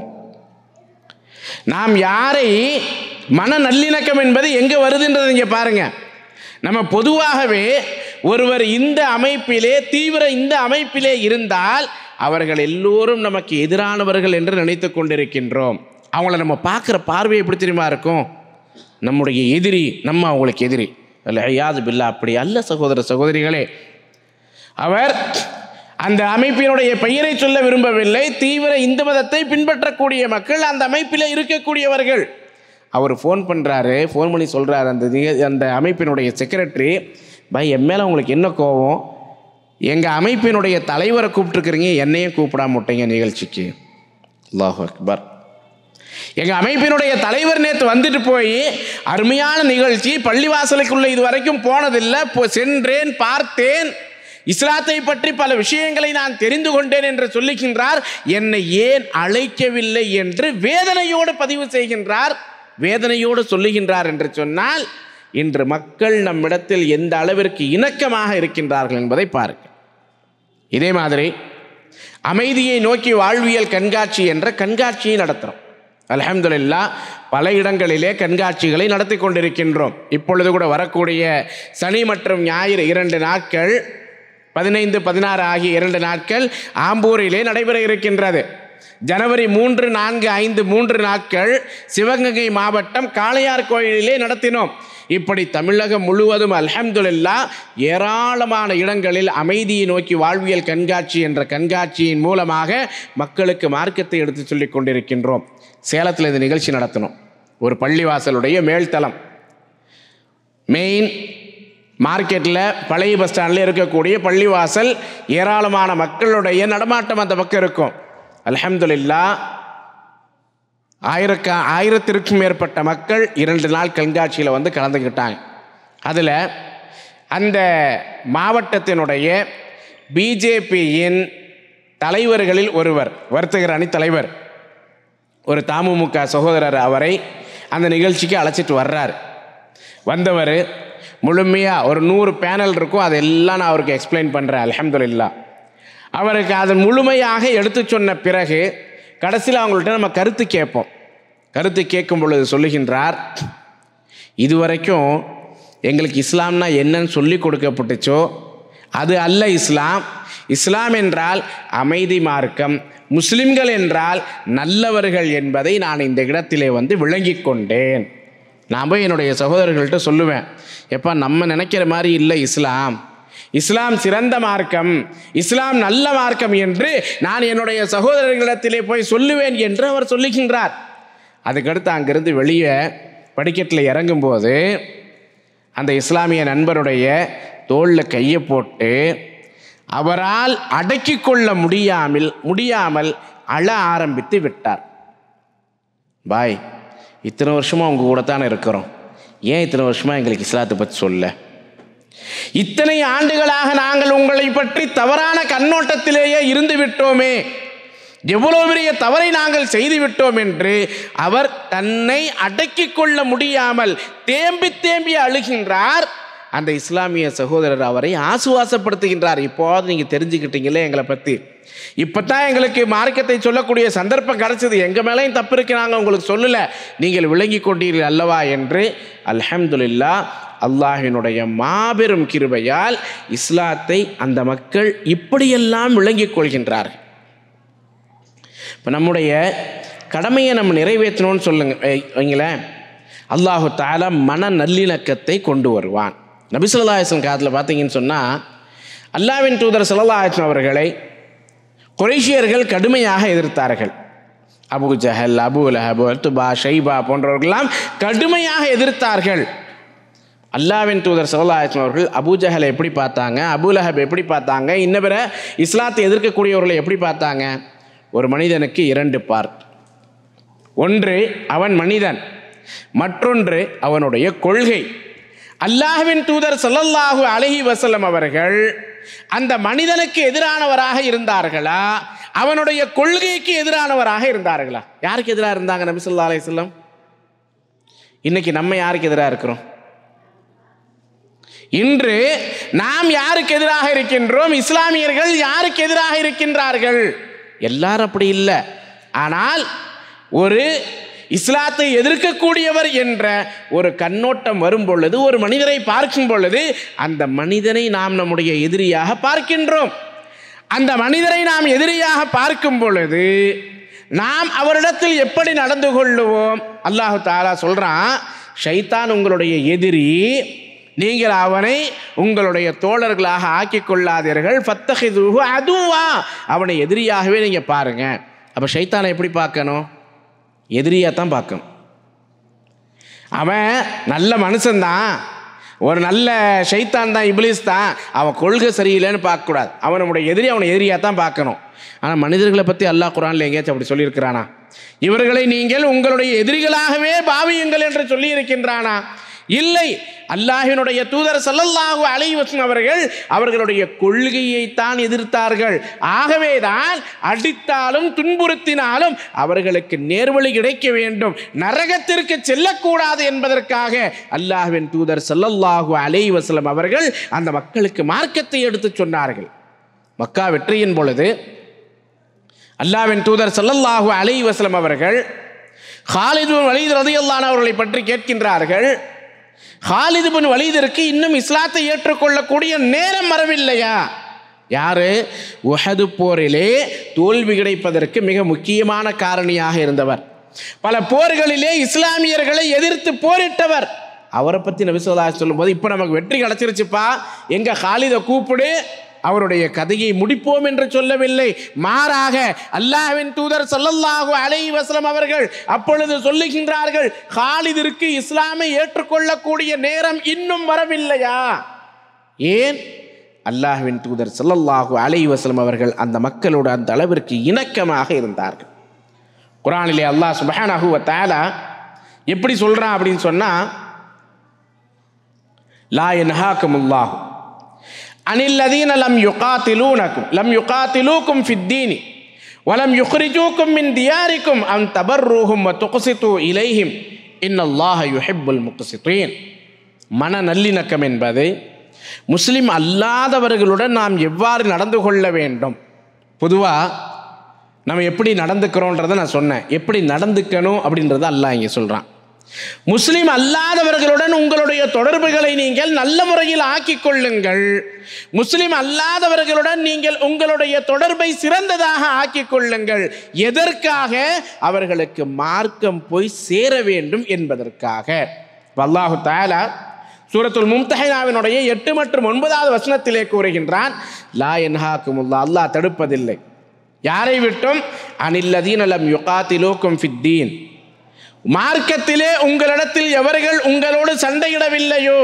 நாம் யாரை மன நல்லிணக்கம் என்பது எங்கே வருதுன்றது இங்கே பாருங்க. நம்ம பொதுவாகவே ஒருவர் இந்த அமைப்பிலே இந்த அமைப்பிலே இருந்தால் அவர்கள் எல்லோரும் நமக்கு எதிரானவர்கள் என்று நினைத்து கொண்டிருக்கின்றோம். அவங்கள நம்ம பார்க்குற பார்வை எப்படி தெரியுமா இருக்கும்? நம்முடைய எதிரி, நம்ம அவங்களுக்கு எதிரி. யாது பில்லா, அப்படி அல்ல சகோதர சகோதரிகளே. அவர் அந்த அமைப்பினுடைய பெயரை சொல்ல விரும்பவில்லை. தீவிர இந்து மதத்தை பின்பற்றக்கூடிய மக்கள் அந்த அமைப்பில் இருக்கக்கூடியவர்கள். அவர் ஃபோன் பண்ணுறாரு. ஃபோன் பண்ணி சொல்கிறார் அந்த அமைப்பினுடைய செக்ரட்டரி, பாய் என் மேலே உங்களுக்கு என்ன கோபம்? எங்கள் அமைப்பினுடைய தலைவரை கூப்பிட்டுருக்குறீங்க, என்னையும் கூப்பிடாம விட்டீங்க நிகழ்ச்சிக்கு. அல்லாஹு அக்பர். எங்கள் அமைப்பினுடைய தலைவர் நேற்று வந்துட்டு போய் அருமையான நிகழ்ச்சி, பள்ளிவாசலுக்குள்ள இது வரைக்கும் போனதில்லை, சென்றேன், பார்த்தேன், இஸ்லாத்தை பற்றி பல விஷயங்களை நான் தெரிந்து கொண்டேன் என்று சொல்லுகின்றார். என்னை ஏன் அழைக்கவில்லை என்று வேதனையோடு பதிவு செய்கின்றார், வேதனையோடு சொல்லுகின்றார் என்று சொன்னால் இன்று மக்கள் நம்மிடத்தில் எந்த அளவிற்கு இணக்கமாக இருக்கின்றார்கள் என்பதை பாருங்கள். இதே மாதிரி அமைதியை நோக்கி வாழ்வியல் கண்காட்சி என்ற கண்காட்சியை நடத்துகிறோம். அல்ஹம்துலில்லாஹ் பல இடங்களிலே கண்காட்சிகளை நடத்தி கொண்டிருக்கின்றோம். இப்பொழுது கூட வரக்கூடிய சனி மற்றும் ஞாயிறு 2 நாட்கள், 15, 16 ஆகிய 2 நாட்கள் ஆம்பூரிலே நடைபெற இருக்கின்றது. ஜனவரி 3, 4, 5 3 நாட்கள் சிவகங்கை மாவட்டம் காளையார் கோயிலிலே நடத்தினோம். இப்படி தமிழகம் முழுவதும் அல்ஹம்துலில்லாஹ் ஏராளமான இடங்களில் அமைதியை நோக்கி வாழ்வியல் கண்காட்சி என்ற கண்காட்சியின் மூலமாக மக்களுக்கு மார்க்கத்தை எடுத்து சொல்லிக் கொண்டிருக்கின்றோம். சேலத்தில் இந்த நிகழ்ச்சி நடத்தணும். ஒரு பள்ளிவாசலுடைய மேல்தளம், மெயின் மார்க்கெட்டில் பழைய பஸ் ஸ்டாண்டில் இருக்கக்கூடிய பள்ளிவாசல், ஏராளமான மக்களுடைய நடமாட்டம் அந்த பக்கம் இருக்கும். அல்ஹம்துலில்லாஹ் 1000க்கும் மேற்பட்ட மக்கள் 2 நாள் கண்காட்சியில் வந்து கலந்துக்கிட்டாங்க. அதில் அந்த மாவட்டத்தினுடைய பிஜேபியின் தலைவர்களில் ஒருவர், வர்த்தகர் அணி தலைவர், ஒரு தமுமுக சகோதரர், அவரை அந்த நிகழ்ச்சிக்கு அழைச்சிட்டு வர்றார். வந்தவர் முழுமையாக ஒரு 100 பேனல் இருக்கும், அதெல்லாம் நான் அவருக்கு எக்ஸ்பிளைன் பண்ணுறேன். அல்ஹம்துலில்லாஹ் அவருக்கு அதை முழுமையாக எடுத்து சொன்ன பிறகு கடைசியில் அவங்கள்ட்ட நம்ம கருத்து கேட்போம். கருத்து கேட்கும் பொழுது சொல்லுகின்றார், இதுவரைக்கும் எங்களுக்கு இஸ்லாம்னா என்னன்னு சொல்லி கொடுக்கப்பட்டுச்சோ அது அல்ல இஸ்லாம். இஸ்லாம் என்றால் அமைதி மார்க்கம், முஸ்லிம்கள் என்றால் நல்லவர்கள் என்பதை நான் இந்த இடத்திலே வந்து விளங்கி கொண்டேன். நான் போய் என்னுடைய சகோதரர்கள்ட்ட சொல்லுவேன், எப்போ நம்ம நினைக்கிற மாதிரி இல்லை இஸ்லாம், இஸ்லாம் சிறந்த மார்க்கம், இஸ்லாம் நல்ல மார்க்கம் என்று நான் என்னுடைய சகோதரர்களிடத்திலே போய் சொல்லுவேன் என்று அவர் சொல்லுகின்றார். அதுக்கடுத்து அங்கிருந்து வெளியே படிக்கட்டில் இறங்கும்போது அந்த இஸ்லாமிய நண்பருடைய தோளில் கையை போட்டு அவரால் அடக்கி கொள்ள முடியாமல் அழ ஆரம்பித்து விட்டார். பாய், இத்தனை வருஷமாக உங்கள் கூட தானே இருக்கிறோம், ஏன் இத்தனை வருஷமாக எங்களுக்கு இஸ்லாத்தை பற்றி சொல்ல? இத்தனை ஆண்டுகளாக நாங்கள் உங்களை பற்றி தவறான கண்ணோட்டத்திலேயே இருந்து விட்டோமே, எவ்வளவு பெரிய தவறை நாங்கள் செய்து விட்டோம் என்று அவர் தன்னை அடக்கிக் கொள்ள முடியாமல் தேம்பி தேம்பி அழுகின்றார். அந்த இஸ்லாமிய சகோதரர் அவரை ஆசுவாசப்படுத்துகின்றார். இப்போது நீங்கள் தெரிஞ்சுக்கிட்டீங்களே எங்களை பற்றி, இப்போ தான் எங்களுக்கு மார்க்கத்தை சொல்லக்கூடிய சந்தர்ப்பம் கிடச்சிது, எங்கள் மேலேயும் தப்பு இருக்கு, நாங்கள் உங்களுக்கு சொல்லலை, நீங்கள் விளங்கி கொண்டீர்கள் அல்லவா என்று. அல்ஹம்துலில்லாஹ் அல்லாஹினுடைய மாபெரும் கிருபையால் இஸ்லாத்தை அந்த மக்கள் இப்படியெல்லாம் விளங்கிக் கொள்கின்றார்கள். இப்போ நம்முடைய கடமையை நம்ம நிறைவேற்றணும்னு சொல்லுங்க வைங்களேன், அல்லாஹு தஆலா மன நல்லிணக்கத்தை கொண்டு வருவான். நபி ஸல்லல்லாஹு அலைஹி வஸல்லம் காலத்தில் பார்த்தீங்கன்னு சொன்னால், அல்லாஹ்வின் தூதர் ஸல்லல்லாஹு அலைஹி வஸல்லம் அவர்களை குறைஷியர்கள் கடுமையாக எதிர்த்தார்கள். Abu Jahl, Abu Lahab, Utba, Shaiba போன்றவர்களெல்லாம் கடுமையாக எதிர்த்தார்கள். அல்லாஹ்வின் தூதர் ஸல்லல்லாஹு அலைஹி வஸல்லம் அவர்கள் அபூ ஜஹலை எப்படி பார்த்தாங்க, அபூ லஹப் எப்படி பார்த்தாங்க, இன்ன பிற இஸ்லாத்தை எதிர்க்கக்கூடியவர்களை எப்படி பார்த்தாங்க? ஒரு மனிதனுக்கு 2 பார்ட். ஒன்று அவன் மனிதன், மற்றொன்று அவனுடைய கொள்கை. அல்லாஹ்வின் தூதர் ஸல்லல்லாஹு அலைஹி வஸல்லம் அவர்கள் அந்த மனிதனுக்கு எதிரானவராக இருந்தார்களா, அவனுடைய கொள்கைக்கு எதிரானவராக இருந்தார்களா? யாருக்கு எதிராக இருந்தாங்க நபி ஸல்லல்லாஹு அலைஹி வஸல்லம்? இன்னைக்கு நம்ம யாருக்கு எதிராக இருக்கிறோம்? இன்று நாம் யாருக்கு எதிராக இருக்கின்றோம்? இஸ்லாமியர்கள் யாருக்கு எதிராக இருக்கின்றார்கள்? எல்லாரும் அப்படி இல்லை. ஆனால் ஒரு இஸ்லாத்தை எதிர்க்கக்கூடியவர் என்ற ஒரு கண்ணோட்டம் வரும் பொழுது, ஒரு மனிதரை பார்க்கும் பொழுது, அந்த மனிதனை நாம் நம்முடைய எதிரியாக பார்க்கின்றோம். அந்த மனிதரை நாம் எதிரியாக பார்க்கும் பொழுது நாம் அவரிடத்தில் எப்படி நடந்து கொள்ளுவோம்? அல்லாஹு தஆலா சொல்றான், ஷைத்தான் உங்களுடைய எதிரி, நீங்கள் அவனை உங்களுடைய தோழர்களாக ஆக்கிக் கொள்ளாதீர்கள். ஃபத்தஹிதுஹு அதுவா, அவனை எதிரியாகவே நீங்கள் பாருங்க. அப்போ ஷைத்தானை எப்படி பார்க்கணும்? எதிரியாக தான் பார்க்கணும். அவன் நல்ல மனுஷன்தான், ஒரு நல்ல ஷைத்தான் தான், இப்லீஸ் தான், அவன் கொள்கை சரியில்லைன்னு பார்க்கக்கூடாது. அவன் நம்முடைய எதிரி, அவனை எதிரியாக தான் பார்க்கணும். ஆனால் மனிதர்களை பற்றி அல்லாஹ் குர்ஆனில் எங்கேயாச்சும் அப்படி சொல்லியிருக்கிறானா? இவர்களை நீங்கள் உங்களுடைய எதிரிகளாகவே பாவியுங்கள் என்று சொல்லி இருக்கின்றானா? இல்லை. அல்லாஹ்வினுடைய தூதர் ஸல்லல்லாஹு அலைஹி வஸல்லம் அவர்கள் அவர்களுடைய கொள்கையைத்தான் எதிர்த்தார்கள். ஆகவேதான் அடித்தாலும் துன்புறுத்தினாலும் அவர்களுக்கு நேர்வழி கிடைக்க வேண்டும், நரகத்திற்கு செல்லக்கூடாது என்பதற்காக அல்லாஹ்வின் தூதர் ஸல்லல்லாஹு அலைஹி வஸல்லம் அவர்கள் அந்த மக்களுக்கு மார்க்கத்தை எடுத்து சொன்னார்கள். மக்கா வெற்றியின் பொழுது அல்லாஹ்வின் தூதர் ஸல்லல்லாஹு அலைஹி வஸல்லம் அவர்கள் காலித் பின் வலீத் ரலியல்லாஹு அன்ஹு அவர்களை பற்றி கேட்கின்றார்கள். காலித் பின் வலீதிற்கு இன்னும் இஸ்லாத்தை ஏற்றுக்கொள்ளக்கூடிய நேரம் வரவில்லையா? யாரு? உஹது போரிலே தோல்வி கிடைப்பதற்கு மிக முக்கியமான காரணியாக இருந்தவர், பல போர்களிலே இஸ்லாமியர்களை எதிர்த்து போரிட்டவர். அவரை பற்றி நபி ஸல்லல்லாஹு அலைஹி வஸல்லம் சொல்லும்போது, இப்போ நமக்கு வெற்றி கிடைச்சிருச்சுப்பா, எங்க காலிதை கூப்பிடு, அவருடைய கதையை முடிப்போம் என்று சொல்லவில்லை. மாறாக அல்லாஹ்வின் தூதர் ஸல்லல்லாஹு அலைஹி வஸல்லம் அவர்கள் அப்பொழுது சொல்லுகின்றார்கள், காலிதிற்கு இஸ்லாமை ஏற்றுக்கொள்ளக்கூடிய நேரம் இன்னும் வரவில்லையா? ஏன்? அல்லாஹ்வின் தூதர் ஸல்லல்லாஹு அலைஹி வஸல்லம் அவர்கள் அந்த மக்களோடு அந்த அளவிற்கு இணக்கமாக இருந்தார்கள். குர்ஆனிலே அல்லாஹ் சுப்ஹானஹு வ தஆலா எப்படி சொல்றான் அப்படின்னு சொன்னா, லா யன்ஹாகுமுல்லாஹு அனில்லதீன லம் யுகாத்திலூக்கும் ஃபித்தீனி வலம் யுக்ரிஜூக்கும் மின் தியாரிக்கும் அன் தபர்ரூஹும் வ துக்ஸிது இலைஹிம் இன்னல்லாஹ யுஹிப்புல் முக்ஸிதீன். மன நல்லிணக்கம் என்பது முஸ்லிம் அல்லாதவர்களுடன் நாம் எவ்வாறு நடந்து கொள்ள வேண்டும். பொதுவாக நம்ம எப்படி நடந்துக்கிறோன்றதை நான் சொன்னேன், எப்படி நடந்துக்கணும் அப்படின்றத அல்லாஹ் இங்கே சொல்கிறான். முஸ்லிம் அல்லாதவர்களுடன் உங்களுடைய தொடர்புகளை நீங்கள் நல்ல முறையில் ஆக்கிக் கொள்ளுங்கள். முஸ்லிம் அல்லாதவர்களுடன் நீங்கள் உங்களுடைய தொடர்பை சிறந்ததாக ஆக்கிக் கொள்ளுங்கள். எதற்காக? அவர்களுக்கு மார்க்கம் போய் சேர வேண்டும் என்பதற்காக. அல்லாஹு தஆலா சூரத்துல் மும்தஹினாவினுடைய 8 மற்றும் 9வது வசனத்திலே கூறுகின்றான், லா யன்ஹாகுமுல்லாஹ், அல்லாஹ் தடுப்பதில்லை. யாரை விட்டும்? அனில்லதீன லம் யுகாத்திலூக்கும் ஃபித்தீன், மார்க்கத்திலே உங்களிடத்தில் எவர்கள் உங்களோடு சண்டையிடவில்லையோ,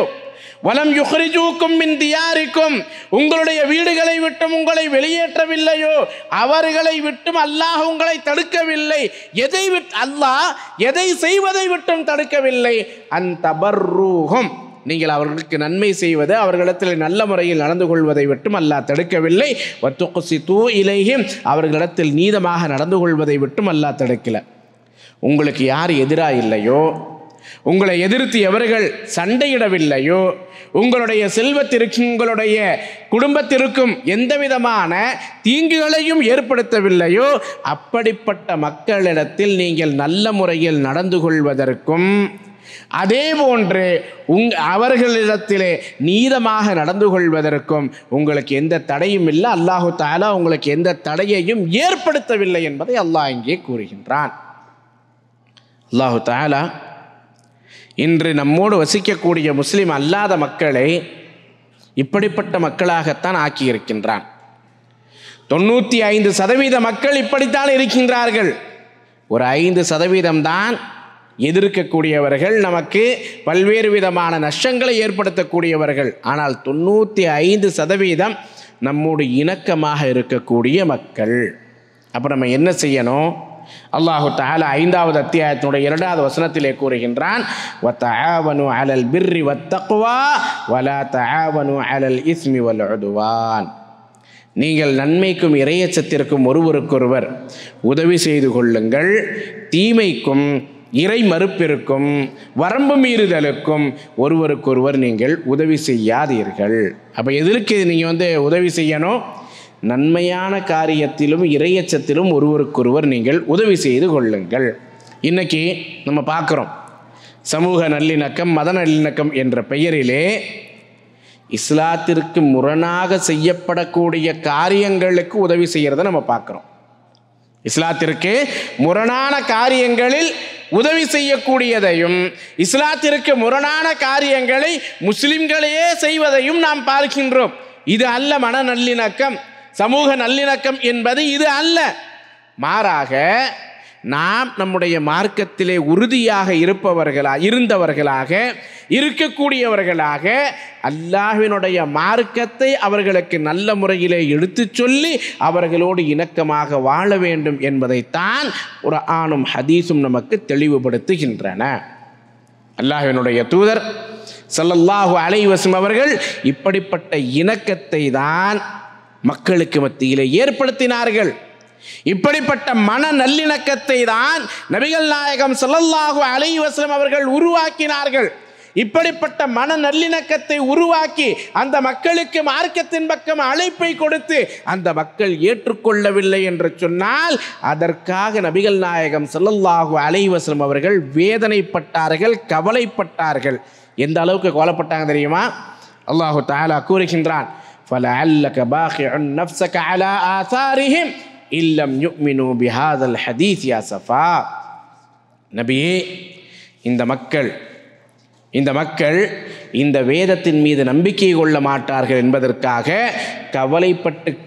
வலம் யுக்ரிஜூக்கும் மின் தியாரிக்கும், உங்களுடைய வீடுகளை விட்டும் உங்களை வெளியேற்றவில்லையோ, அவர்களை விட்டும் அல்லாஹ் உங்களை தடுக்கவில்லை. எதை விட்டு? அல்லாஹ் எதை செய்வதை விட்டும் தடுக்கவில்லை. அன் தபர்ரூஹும், நீங்கள் அவர்களுக்கு நன்மை செய்வது, அவர்களிடத்தில் நல்ல முறையில் நடந்து கொள்வதை விட்டும் அல்லாஹ் தடுக்கவில்லை. வ துக்ஸிது இலைஹிம், அவர்களிடத்தில் நீதமாக நடந்து கொள்வதை விட்டும் அல்லாஹ் தடுக்கல. உங்களுக்கு யார் எதிராக இல்லையோ, உங்களை எதிர்த்து எவர்கள் சண்டையிடவில்லையோ, உங்களுடைய செல்வத்திற்கும் உங்களுடைய குடும்பத்திற்கும் எந்த விதமான தீங்குகளையும் ஏற்படுத்தவில்லையோ, அப்படிப்பட்ட மக்களிடத்தில் நீங்கள் நல்ல முறையில் நடந்து கொள்வதற்கும் அதே போன்று அவர்களிடத்திலே நீதமாக நடந்து கொள்வதற்கும் உங்களுக்கு எந்த தடையும் இல்லை. அல்லாஹு தஆலா உங்களுக்கு எந்த தடையையும் ஏற்படுத்தவில்லை என்பதை அல்லாஹ் இங்கே கூறுகின்றான். அல்லாஹு தஆலா இன்று நம்மோடு வசிக்கக்கூடிய முஸ்லிம் அல்லாத மக்களை இப்படிப்பட்ட மக்களாகத்தான் ஆக்கியிருக்கின்றான். 95% மக்கள் இப்படித்தான் இருக்கின்றார்கள். ஒரு 5% தான் எதிர்க்கக்கூடியவர்கள், நமக்கு பல்வேறு விதமான நஷ்டங்களை ஏற்படுத்தக்கூடியவர்கள். ஆனால் 95% நம்மோடு இணக்கமாக இருக்கக்கூடிய மக்கள். அப்போ நம்ம என்ன செய்யணும்? அல்லாஹு தஆலா 5வது அத்தியாயத்தினுடைய 2வது வசனத்திலே கூறுகின்றான், வதஆவனு அலல் பிர்ரி வத்தக்வா வலா தஆவனு அலல் இஸ்மி வல் உதுவான். நீங்கள் நன்மைக்கும் இறையச்சத்திற்கும் ஒருவருக்கொருவர் உதவி செய்து கொள்ளுங்கள், தீமைக்கும் இறை மறுப்பிற்கும் வரம்பு மீறுதலுக்கும் ஒருவருக்கொருவர் நீங்கள் உதவி செய்யாதீர்கள். அப்போ எதற்கு நீங்கள் உதவி செய்யணும்? நன்மையான காரியத்திலும் இறையச்சத்திலும் ஒருவருக்கொருவர் நீங்கள் உதவி செய்து கொள்ளுங்கள். இன்றைக்கி நம்ம பார்க்குறோம், சமூக நல்லிணக்கம், மத நல்லிணக்கம் என்ற பெயரிலே இஸ்லாத்திற்கு முரணாக செய்யப்படக்கூடிய காரியங்களுக்கு உதவி செய்கிறத நம்ம பார்க்குறோம். இஸ்லாத்திற்கு முரணான காரியங்களில் உதவி செய்யக்கூடியதையும், இஸ்லாத்திற்கு முரணான காரியங்களை முஸ்லிம்களையே செய்வதையும் நாம் பார்க்கின்றோம். இது அல்ல மன நல்லிணக்கம், சமூக நல்லிணக்கம் என்பது இது அல்ல. மாறாக நாம் நம்முடைய மார்க்கத்திலே உறுதியாக இருந்தவர்களாக இருக்கக்கூடியவர்களாக அல்லாஹ்வினுடைய மார்க்கத்தை அவர்களுக்கு நல்ல முறையிலே எடுத்து சொல்லி அவர்களோடு இணக்கமாக வாழ வேண்டும் என்பதைத்தான் குர்ஆனும் ஹதீஸும் நமக்கு தெளிவுபடுத்துகின்றன. அல்லாஹ்வினுடைய தூதர் ஸல்லல்லாஹு அலைஹி வஸல்லம் அவர்கள் இப்படிப்பட்ட இணக்கத்தை தான் மக்களுக்கு மத்தியிலே ஏற்படுத்தினார்கள். இப்படிப்பட்ட மன நல்லிணக்கத்தை தான் நபிகள் நாயகம் ஸல்லல்லாஹு அலைஹி வஸல்லம் அவர்கள் உருவாக்கினார்கள். இப்படிப்பட்ட மன நல்லிணக்கத்தை உருவாக்கி அந்த மக்களுக்கு மார்க்கத்தின் பக்கம் அழைப்பை கொடுத்து அந்த மக்கள் ஏற்றுக்கொள்ளவில்லை என்று சொன்னால் அதற்காக நபிகள் நாயகம் ஸல்லல்லாஹு அலைஹி வஸல்லம் அவர்கள் வேதனைப்பட்டார்கள், கவலைப்பட்டார்கள். எந்த அளவுக்கு கவலைப்பட்டாங்க தெரியுமா? அல்லாஹு தஆலா கூறுகின்றான், فَلَعَلَّكَ بَاخِعٌ نَفْسَكَ عَلَى آثَارِهِمْ إِن لَّمْ يُؤْمِنُوا بِهَذَا الْحَدِيثِ أَسَفًا. நபியே, இந்த மக்கள் இந்த வேதத்தின் மீது நம்பிக்கை கொள்ள மாட்டார்கள் என்பதற்காக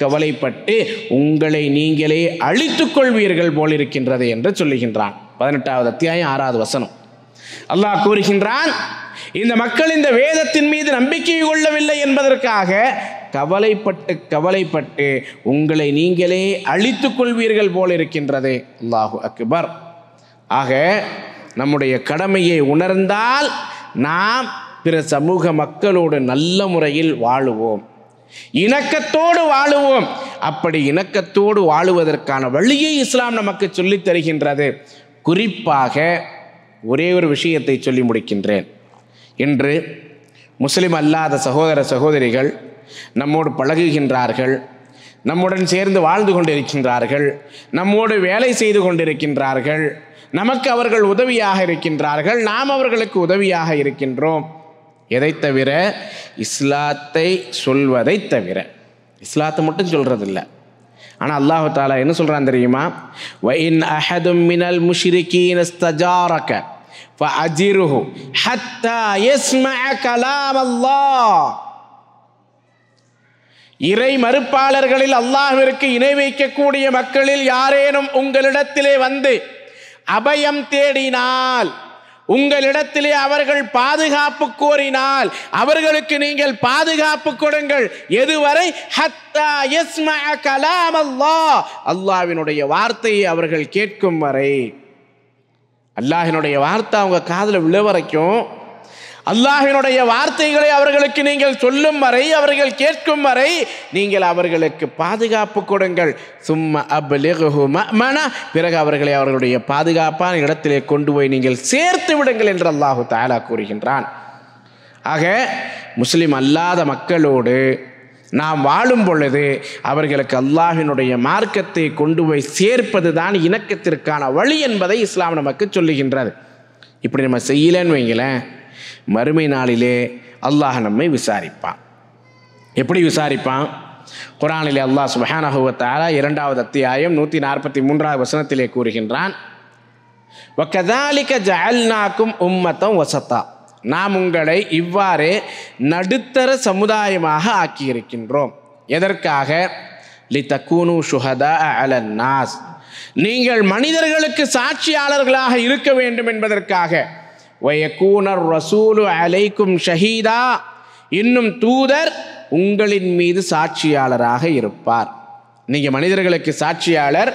கவலைப்பட்டு உங்களை நீங்களே அழித்துக் கொள்வீர்கள் போலிருக்கின்றது என்று சொல்லுகின்றான். 18வது அத்தியாயம் 6வது வசனம். அல்லாஹ் கூறுகின்றான், இந்த மக்கள் இந்த வேதத்தின் மீது நம்பிக்கை கொள்ளவில்லை என்பதற்காக கவலைப்பட்டு உங்களை நீங்களே அழித்துக் கொள்வீர்கள் போல இருக்கின்றது. அல்லாஹு அக்பர். ஆக நம்முடைய கடமையை உணர்ந்தால் நாம் பிற சமூக மக்களோடு நல்ல முறையில் வாழுவோம், இணக்கத்தோடு வாழுவோம். அப்படி இணக்கத்தோடு வாழுவதற்கான வழியை இஸ்லாம் நமக்கு சொல்லித் தருகின்றது. குறிப்பாக ஒரே ஒரு விஷயத்தை சொல்லி முடிக்கின்றேன். இன்று முஸ்லிம் அல்லாத சகோதர சகோதரிகள் நம்மோடு பழகுகின்றார்கள், நம்முடன் சேர்ந்து வாழ்ந்து கொண்டிருக்கின்றார்கள், நம்மோடு வேலை செய்து கொண்டிருக்கின்றார்கள், நமக்கு அவர்கள் உதவியாக இருக்கின்றார்கள், நாம் அவர்களுக்கு உதவியாக இருக்கின்றோம். எதை தவிர? இஸ்லாத்தை சொல்வதை தவிர. இஸ்லாத்தை மட்டும் சொல்றதில்ல. ஆனால் அல்லாஹு தஆலா என்ன சொல்றான் தெரியுமா? وَإِنْ أَحَدٌ مِّنَ الْمُشْرِكِينَ اسْتَجَارَكَ فَأَجِرْهُ حَتَّى يَسْمَعَ كَلَامَ اللَّهِ. இறை மறுப்பாளர்களில் அல்லாஹ்விற்கு இணை வைக்கக்கூடிய மக்களில் யாரேனும் உங்களிடத்திலே வந்து அபயம் தேடினால், உங்களிடத்திலே அவர்கள் பாதுகாப்பு கோரினால் அவர்களுக்கு நீங்கள் பாதுகாப்பு கொடுங்கள். எதுவரை? ஹத்தா யஸ்மஅ கலாம் அல்லாஹ், அல்லாஹ்வினுடைய வார்த்தையை அவர்கள் கேட்கும் வரை. அல்லாஹ்வினுடைய வார்த்தை அவங்க காதில் விழ வரைக்கும், அல்லாஹ்வினுடைய வார்த்தைகளை அவர்களுக்கு நீங்கள் சொல்லும் வரை, அவர்கள் கேட்கும் வரை நீங்கள் அவர்களுக்கு பாதுகாப்பு கொடுங்கள். சும்ம அப்லிகுஹு மஅமனா, பிறகு அவர்களை அவர்களுடைய பாதுகாப்பான இடத்திலே கொண்டு போய் நீங்கள் சேர்த்து விடுங்கள் என்று அல்லாஹு தஆலா கூறுகின்றான். ஆக முஸ்லிம் அல்லாத மக்களோடு நாம் வாழும் பொழுது அவர்களுக்கு அல்லாஹ்வினுடைய மார்க்கத்தை கொண்டு போய் சேர்ப்பது தான் இணக்கத்திற்கான வழி என்பதை இஸ்லாம் நமக்கு சொல்லுகின்றது. இப்படி நம்ம செய்யலைன்னு வைங்களேன், மறுமை நாளிலே அல்லாஹ் நம்மை விசாரிப்பான். எப்படி விசாரிப்பான்? குர்ஆனிலே அல்லாஹ் சுப்ஹானஹு வ தஆலா 2வது அத்தியாயம் 143வது வசனத்திலே கூறுகின்றான், வகதாலிக ஜஅல்நாக்கும் உம்மத்தன் வஸத்தா, நாம் உங்களை இவ்வாறே நடுத்தர சமுதாயமாக ஆக்கியிருக்கின்றோம். எதற்காக? லிதகூனு ஷுஹதா அலன் நாஸ், நீங்கள் மனிதர்களுக்கு சாட்சியாளர்களாக இருக்க வேண்டும் என்பதற்காக. வயகூனர் ரசூலு அலைக்கும் ஷஹீதா, இன்னும் தூதர் உங்களின் மீது சாட்சியாளராக இருப்பார். நீங்கள் மனிதர்களுக்கு சாட்சியாளர்,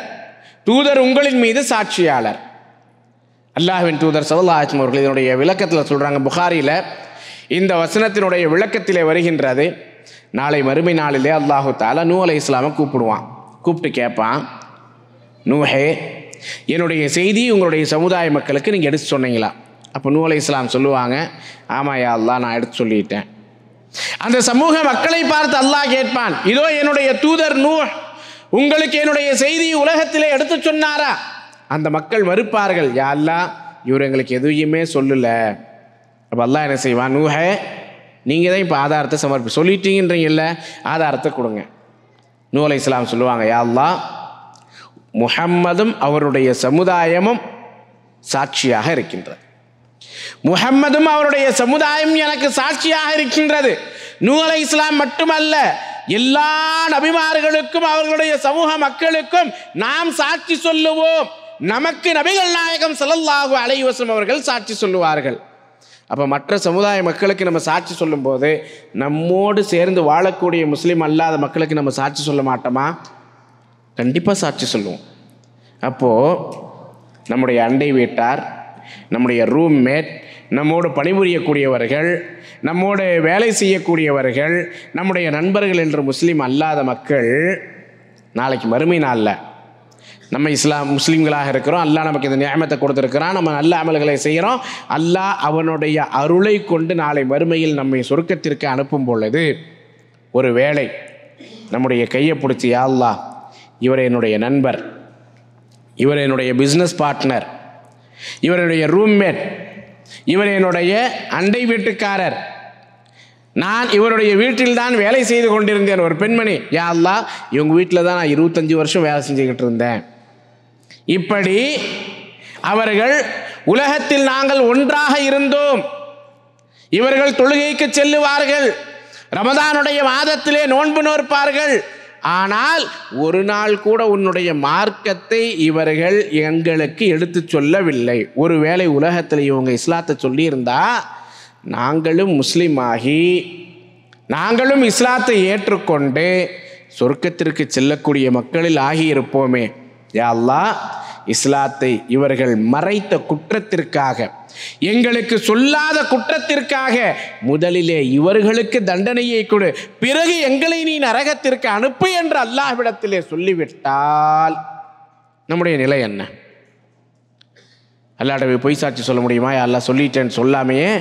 தூதர் உங்களின் மீது சாட்சியாளர். அல்லாஹ்வின் தூதர் ஸல்லல்லாஹு அலைஹி வஸல்லம் அவர்கள் இதனுடைய விளக்கத்தில் சொல்கிறாங்க. புகாரியில் இந்த வசனத்தினுடைய விளக்கத்திலே வருகின்றது, நாளை மறுமை நாளிலே அல்லாஹு தஆலா நூஹ் அலைஹிஸ்ஸலாமை கூப்பிடுவான். கூப்பிட்டு கேட்பான், நூஹே, என்னுடைய செய்தி உங்களுடைய சமுதாய மக்களுக்கு நீங்கள் எடுத்து சொன்னீங்களா? அப்போ நூஹ் அலைஹிஸ்ஸலாம் சொல்லுவாங்க, ஆமாம் யா அல்லாஹ், நான் எடுத்து சொல்லிட்டேன். அந்த சமூக மக்களை பார்த்து அல்லாஹ் கேட்பான், இதோ என்னுடைய தூதர் நூஹ் உங்களுக்கு என்னுடைய செய்தி உலகத்திலே எடுத்து சொன்னாரா? அந்த மக்கள் மறுப்பார்கள், யா அல்லாஹ், இவர் எங்களுக்கு எதுவுமே சொல்லலை. அப்போ அல்லாஹ் என்ன செய்வான், நூஹே, நீங்கள் தான் இப்போ ஆதாரத்தை சொல்லிட்டீங்கன்றீங்கல்ல, ஆதாரத்தை கொடுங்க. நூஹ் அலைஹிஸ்ஸலாம் சொல்லுவாங்க, யா அல்லாஹ், முஹம்மதும் அவருடைய சமுதாயமும் சாட்சியாக இருக்கின்றது. முஹம்மதும் அவருடைய சமுதாயம் எனக்கு சாட்சியாக இருக்கின்றது. நூஹ் அலைஹிஸ்ஸலாம் மட்டுமல்ல, எல்லா நபிமார்களுக்கும் அவர்களுடைய சமூக மக்களுக்கும் நாம் சாட்சி சொல்லுவோம். நமக்கு நபிகள் நாயகம் ஸல்லல்லாஹு அலைஹி வஸல்லம் அவர்கள் சாட்சி சொல்லுவார்கள். அப்போ மற்ற சமுதாய மக்களுக்கு நம்ம சாட்சி சொல்லும்போது நம்மோடு சேர்ந்து வாழக்கூடிய முஸ்லீம் அல்லாத மக்களுக்கு நம்ம சாட்சி சொல்ல மாட்டோமா? கண்டிப்பாக சாட்சி சொல்லுவோம். அப்போது நம்முடைய அண்டை வீட்டார், நம்முடைய ரூம்மேட், நம்மோடு பணிபுரியக்கூடியவர்கள், நம்மோடு வேலை செய்யக்கூடியவர்கள், நம்முடைய நண்பர்கள் என்று முஸ்லீம் அல்லாத மக்கள் நாளைக்கு மறுமை நாளில் நம்ம முஸ்லீம்களாக இருக்கிறோம், அல்லாஹ் நமக்கு இந்த நியமத்தை கொடுத்துருக்கிறான், நம்ம நல்ல அமல்களை செய்கிறோம், அல்லாஹ் அவனுடைய அருளை கொண்டு நாளை மறுமையில் நம்மை சொர்க்கத்திற்கு அனுப்பும் பொழுது ஒரு வேளை நம்முடைய கையை பிடிச்சி, யா அல்லாஹ், இவர் என்னுடைய நண்பர், இவர் என்னுடைய பிஸ்னஸ் பார்ட்னர், இவருடைய ரூம்மேட், இவர் என்னுடைய அண்டை வீட்டுக்காரர், நான் இவருடைய வீட்டில் தான் வேலை செய்து கொண்டிருந்தேன், ஒரு பெண்மணி, யா அல்லாஹ், இவங்க வீட்டில் தான் நான் 25 வருஷம் வேலை செஞ்சுக்கிட்டு இருந்தேன். இப்படி அவர்கள் உலகத்தில் நாங்கள் ஒன்றாக இருந்தோம், இவர்கள் தொழுகைக்கு செல்லுவார்கள், ரமதானுடைய மாதத்திலே நோன்பு நோற்பார்கள், ஆனால் ஒரு நாள் கூட உன்னுடைய மார்க்கத்தை இவர்கள் எங்களுக்கு எடுத்து சொல்லவில்லை. ஒருவேளை உலகத்தில் இவங்க இஸ்லாத்தை சொல்லியிருந்தா நாங்களும் முஸ்லீமாகி நாங்களும் இஸ்லாத்தை ஏற்றுக்கொண்டு சொர்க்கத்திற்கு செல்லக்கூடிய மக்களில் ஆகியிருப்போமே. யா அல்லாஹ், இஸ்லாத்தை இவர்கள் மறைத்த குற்றத்திற்காக, எங்களுக்கு சொல்லாத குற்றத்திற்காக முதலிலே இவர்களுக்கு தண்டனையை கொடு, பிறகு எங்களை நீ நரகத்திற்கு அனுப்பு என்று அல்லாஹ்விடத்திலே சொல்லிவிட்டால் நம்முடைய நிலை என்ன? அல்லாஹ்விடவே பொய் சாட்சி சொல்ல முடியுமா? யா அல்லாஹ் சொல்லிட்டேன்னு சொல்லாமையே.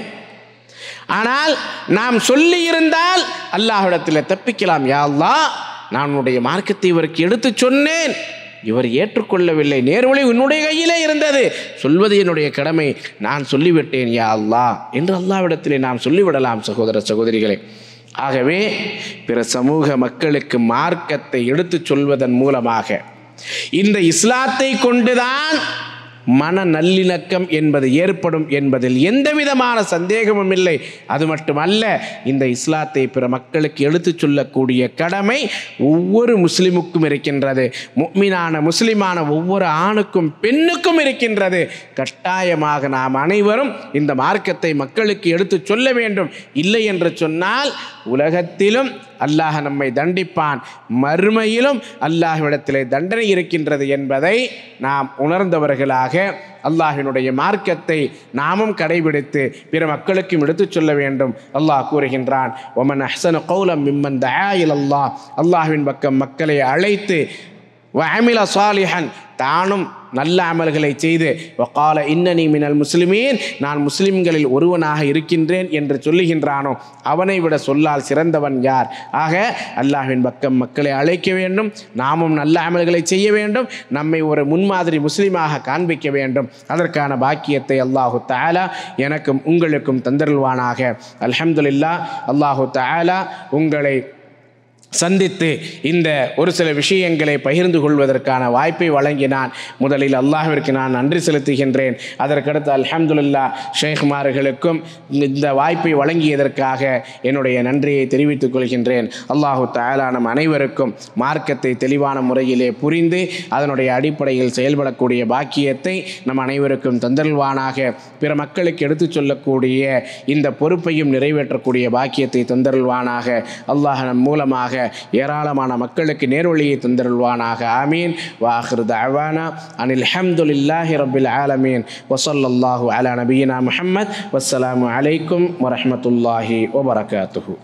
ஆனால் நாம் சொல்லி இருந்தால் அல்லாஹ்விடத்தில் தப்பிக்கலாம். யா அல்லாஹ், நான் உன்னுடைய மார்க்கத்தை இவருக்கு எடுத்து சொன்னேன், இவர் ஏற்றுக்கொள்ளவில்லை, நேர்வழி உன்னுடைய கையிலே இருந்தது, சொல்வது என்னுடைய கடமை, நான் சொல்லிவிட்டேன் யா அல்லாஹ் என்று அல்லாஹ்விடத்திலே நாம் சொல்லிவிடலாம். சகோதர சகோதரிகளே, ஆகவே பிற சமூக மக்களுக்கு மார்க்கத்தை எடுத்து சொல்வதன் மூலமாக இந்த இஸ்லாத்தை கொண்டுதான் மன நல்லிணக்கம் என்பது ஏற்படும் என்பதில் எந்த விதமான சந்தேகமும் இல்லை. அது மட்டுமல்ல, இந்த இஸ்லாத்தை பிற மக்களுக்கு எடுத்து சொல்லக்கூடிய கடமை ஒவ்வொரு முஸ்லிமுக்கும் இருக்கின்றது. முஃமினான முஸ்லிமான ஒவ்வொரு ஆணுக்கும் பெண்ணுக்கும் இருக்கின்றது. கட்டாயமாக நாம் அனைவரும் இந்த மார்க்கத்தை மக்களுக்கு எடுத்து சொல்ல வேண்டும். இல்லை என்று சொன்னால் உலகத்திலும் அல்லாஹ் நம்மை தண்டிப்பான், மறுமையிலும் அல்லாஹ்விடத்திலே தண்டனை இருக்கின்றது என்பதை நாம் உணர்ந்தவர்களாக அல்லாஹ்வினுடைய மார்க்கத்தை நாமும் கடைபிடித்து பிற மக்களுக்கும் எடுத்துச் சொல்ல வேண்டும். அல்லாஹ் கூறுகின்றான், ஒமன் அஹ்ஸனு கௌலம் மிம்மன் தஆ இலல்லாஹ், அல்லாஹ்வின் பக்கம் மக்களை அழைத்து வஅமில சாலிஹன், தானும் நல்ல அமல்களை செய்து வகால இன்னனி மினல் முஸ்லிமீன், நான் முஸ்லிம்களில் ஒருவனாக இருக்கின்றேன் என்று சொல்லுகின்றானோ அவனை விட சொல்லால் சிறந்தவன் யார்? ஆக அல்லாஹ்வின் பக்கம் மக்களை அழைக்க வேண்டும், நாமும் நல்ல அமல்களை செய்ய வேண்டும், நம்மை ஒரு முன்மாதிரி முஸ்லீமாக காண்பிக்க வேண்டும். அதற்கான பாக்கியத்தை அல்லாஹு தஆலா எனக்கும் உங்களுக்கும் தந்தருள்வானாக. அல்ஹம்துலில்லாஹ். அல்லாஹு தஆலா உங்களை சந்தித்து இந்த ஒரு சில விஷயங்களை பகிர்ந்து கொள்வதற்கான வாய்ப்பை வழங்கினான். முதலில் அல்லாஹ்விற்கு நான் நன்றி செலுத்துகின்றேன். அதற்கடுத்து அல்ஹம்துலில்லாஹ் ஷேக்மார்களுக்கும் இந்த வாய்ப்பை வழங்கியதற்காக என்னுடைய நன்றியை தெரிவித்துக் கொள்கின்றேன். அல்லாஹு தஆலா நம் அனைவருக்கும் மார்க்கத்தை தெளிவான முறையிலே புரிந்து அதனுடைய அடிப்படையில் செயல்படக்கூடிய பாக்கியத்தை நம் அனைவருக்கும் தந்தருள்வானாக. பிற மக்களுக்கு எடுத்துச் சொல்லக்கூடிய இந்த பொறுப்பையும் நிறைவேற்றக்கூடிய பாக்கியத்தை தந்தருள்வானாக. அல்லாஹ் நம் மூலமாக ஏராளமான மக்களுக்கு நேர்வழியை தந்தருள்வானாக. ஆமீன். வாஹிரு தஅவானா அனில் ஹம்துலில்லாஹி ரப்பில் ஆலமீன். வஸல்லல்லாஹு அலா நபியினா முஹம்மத். வஸ்ஸலாமு அலைக்கும் வரஹ்மத்துல்லாஹி வபரகாத்துஹு.